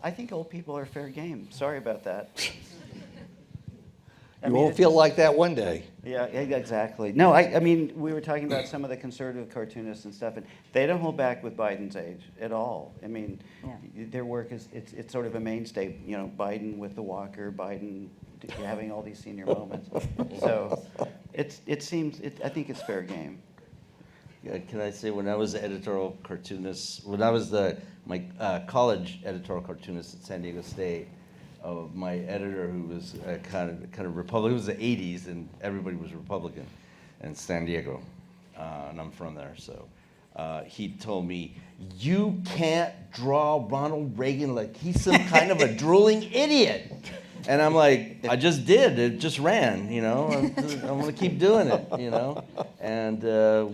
I think old people are fair game. Sorry about that. You won't feel like that one day. Yeah, exactly. No, I mean, we were talking about some of the conservative cartoonists and stuff, and they don't hold back with Biden's age at all. I mean, Yeah. their work it's sort of a mainstay. You know, Biden with the walker, Biden having all these senior moments. So I think it's fair game. Yeah, can I say, when I was editorial cartoonist, when I was my college editorial cartoonist at San Diego State, my editor, who was kind of Republican, it was the 80s, and everybody was Republican in San Diego, and I'm from there, so he told me, "You can't draw Ronald Reagan like he's some kind of a drooling idiot." And I'm like, I just did. It just ran, you know. I'm going to keep doing it, you know. And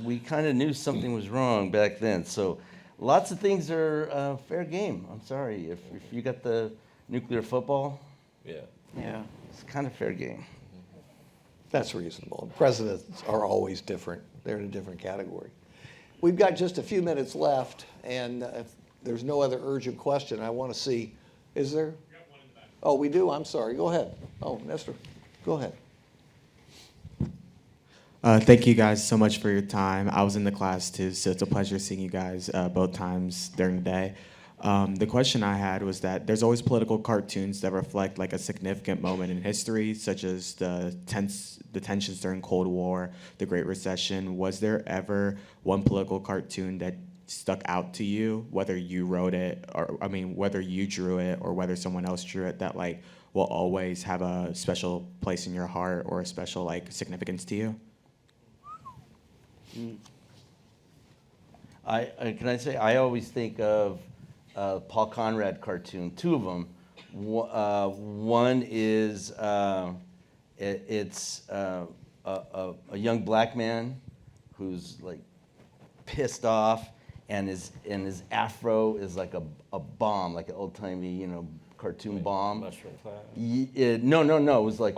we kind of knew something was wrong back then. So lots of things are fair game. I'm sorry. If you got the nuclear football, Yeah. it's kind of fair game. That's reasonable. Presidents are always different. They're in a different category. We've got just a few minutes left, and if there's no other urgent question, I want to see, is there? Oh, we do? I'm sorry. Go ahead. Oh, Nestor, go ahead. Thank you guys so much for your time. I was in the class too, so it's a pleasure seeing you guys both times during the day. The question I had was that there's always political cartoons that reflect like a significant moment in history, such as the tensions during Cold War, the Great Recession. Was there ever one political cartoon that stuck out to you, whether you wrote it, or I mean, whether you drew it or whether someone else drew it, that like will always have a special place in your heart or a special like significance to you? Can I say, I always think of Paul Conrad cartoon, two of them. One is it's a young black man who's like pissed off, and his afro is like a bomb, like an old timey, you know, cartoon bomb. Mushroom cloud. No. It was like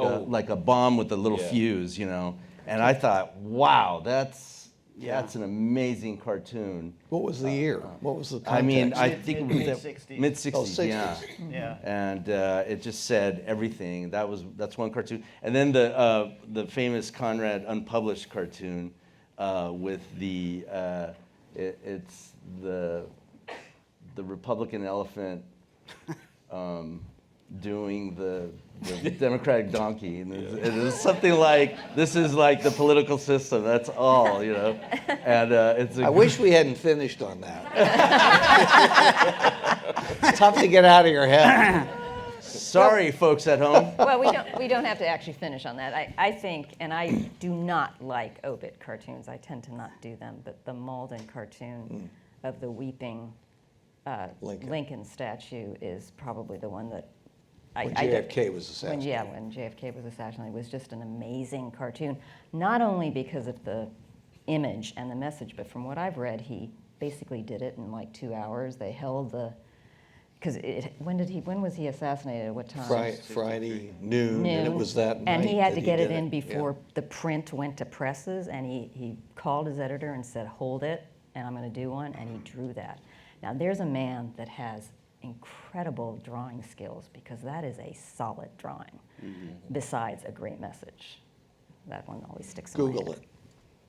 a bomb with a little Yeah. fuse, you know. And I thought, wow, that's an amazing cartoon. What was the year? What was the context? I mean, I think it was Mid-60s. mid-60s, Oh, 60s. yeah. Yeah. And it just said everything. That's one cartoon. And then the famous Conrad unpublished cartoon with it's the Republican elephant doing the Democratic donkey, and it was something like, "This is like the political system. That's all," you know. And it's. I wish we hadn't finished on that. Tough to get out of your head. Sorry, folks at home. Well, we don't have to actually finish on that. I think, and I do not like obit cartoons. I tend to not do them. But the Malden cartoon of the weeping Lincoln statue is probably the one that When JFK was assassinated. When JFK was assassinated, it was just an amazing cartoon. Not only because of the image and the message, but from what I've read, he basically did it in like 2 hours. They held the, because when was he assassinated? At what time? Friday noon, and it was that night. And he had that to get did it in Yeah. before the print went to presses, and he called his editor and said, "Hold it, and I'm going to do one," and he drew that. Now, there's a man that has incredible drawing skills, because that is a solid drawing, besides a great message. That one always sticks in my Google head. it.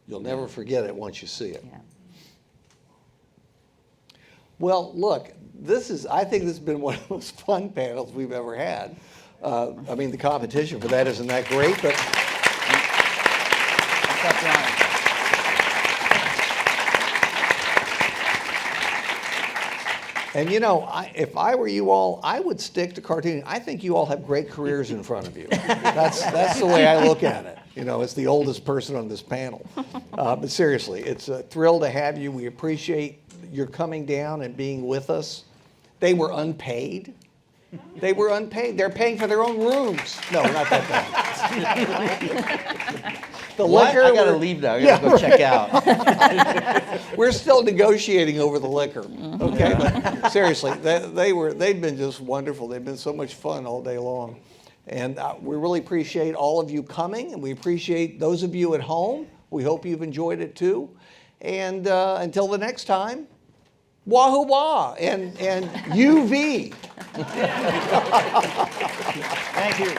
You'll never forget it once you see it. Yeah. Well, look, I think this has been one of the most fun panels we've ever had. I mean, the competition for that isn't that great, but Stop drawing. and you know, if I were you all, I would stick to cartooning. I think you all have great careers in front of you. That's the way I look at it. You know, as the oldest person on this panel. But seriously, it's a thrill to have you. We appreciate your coming down and being with us. They were unpaid. They're paying for their own rooms. No, not that bad. The What? liquor. I gotta we're- leave now. I gotta go check out. We're still negotiating over the liquor, okay? But seriously, they've been just wonderful. They've been so much fun all day long. And we really appreciate all of you coming, and we appreciate those of you at home. We hope you've enjoyed it too. And until the next time, wahoo wah and UV. Thank you.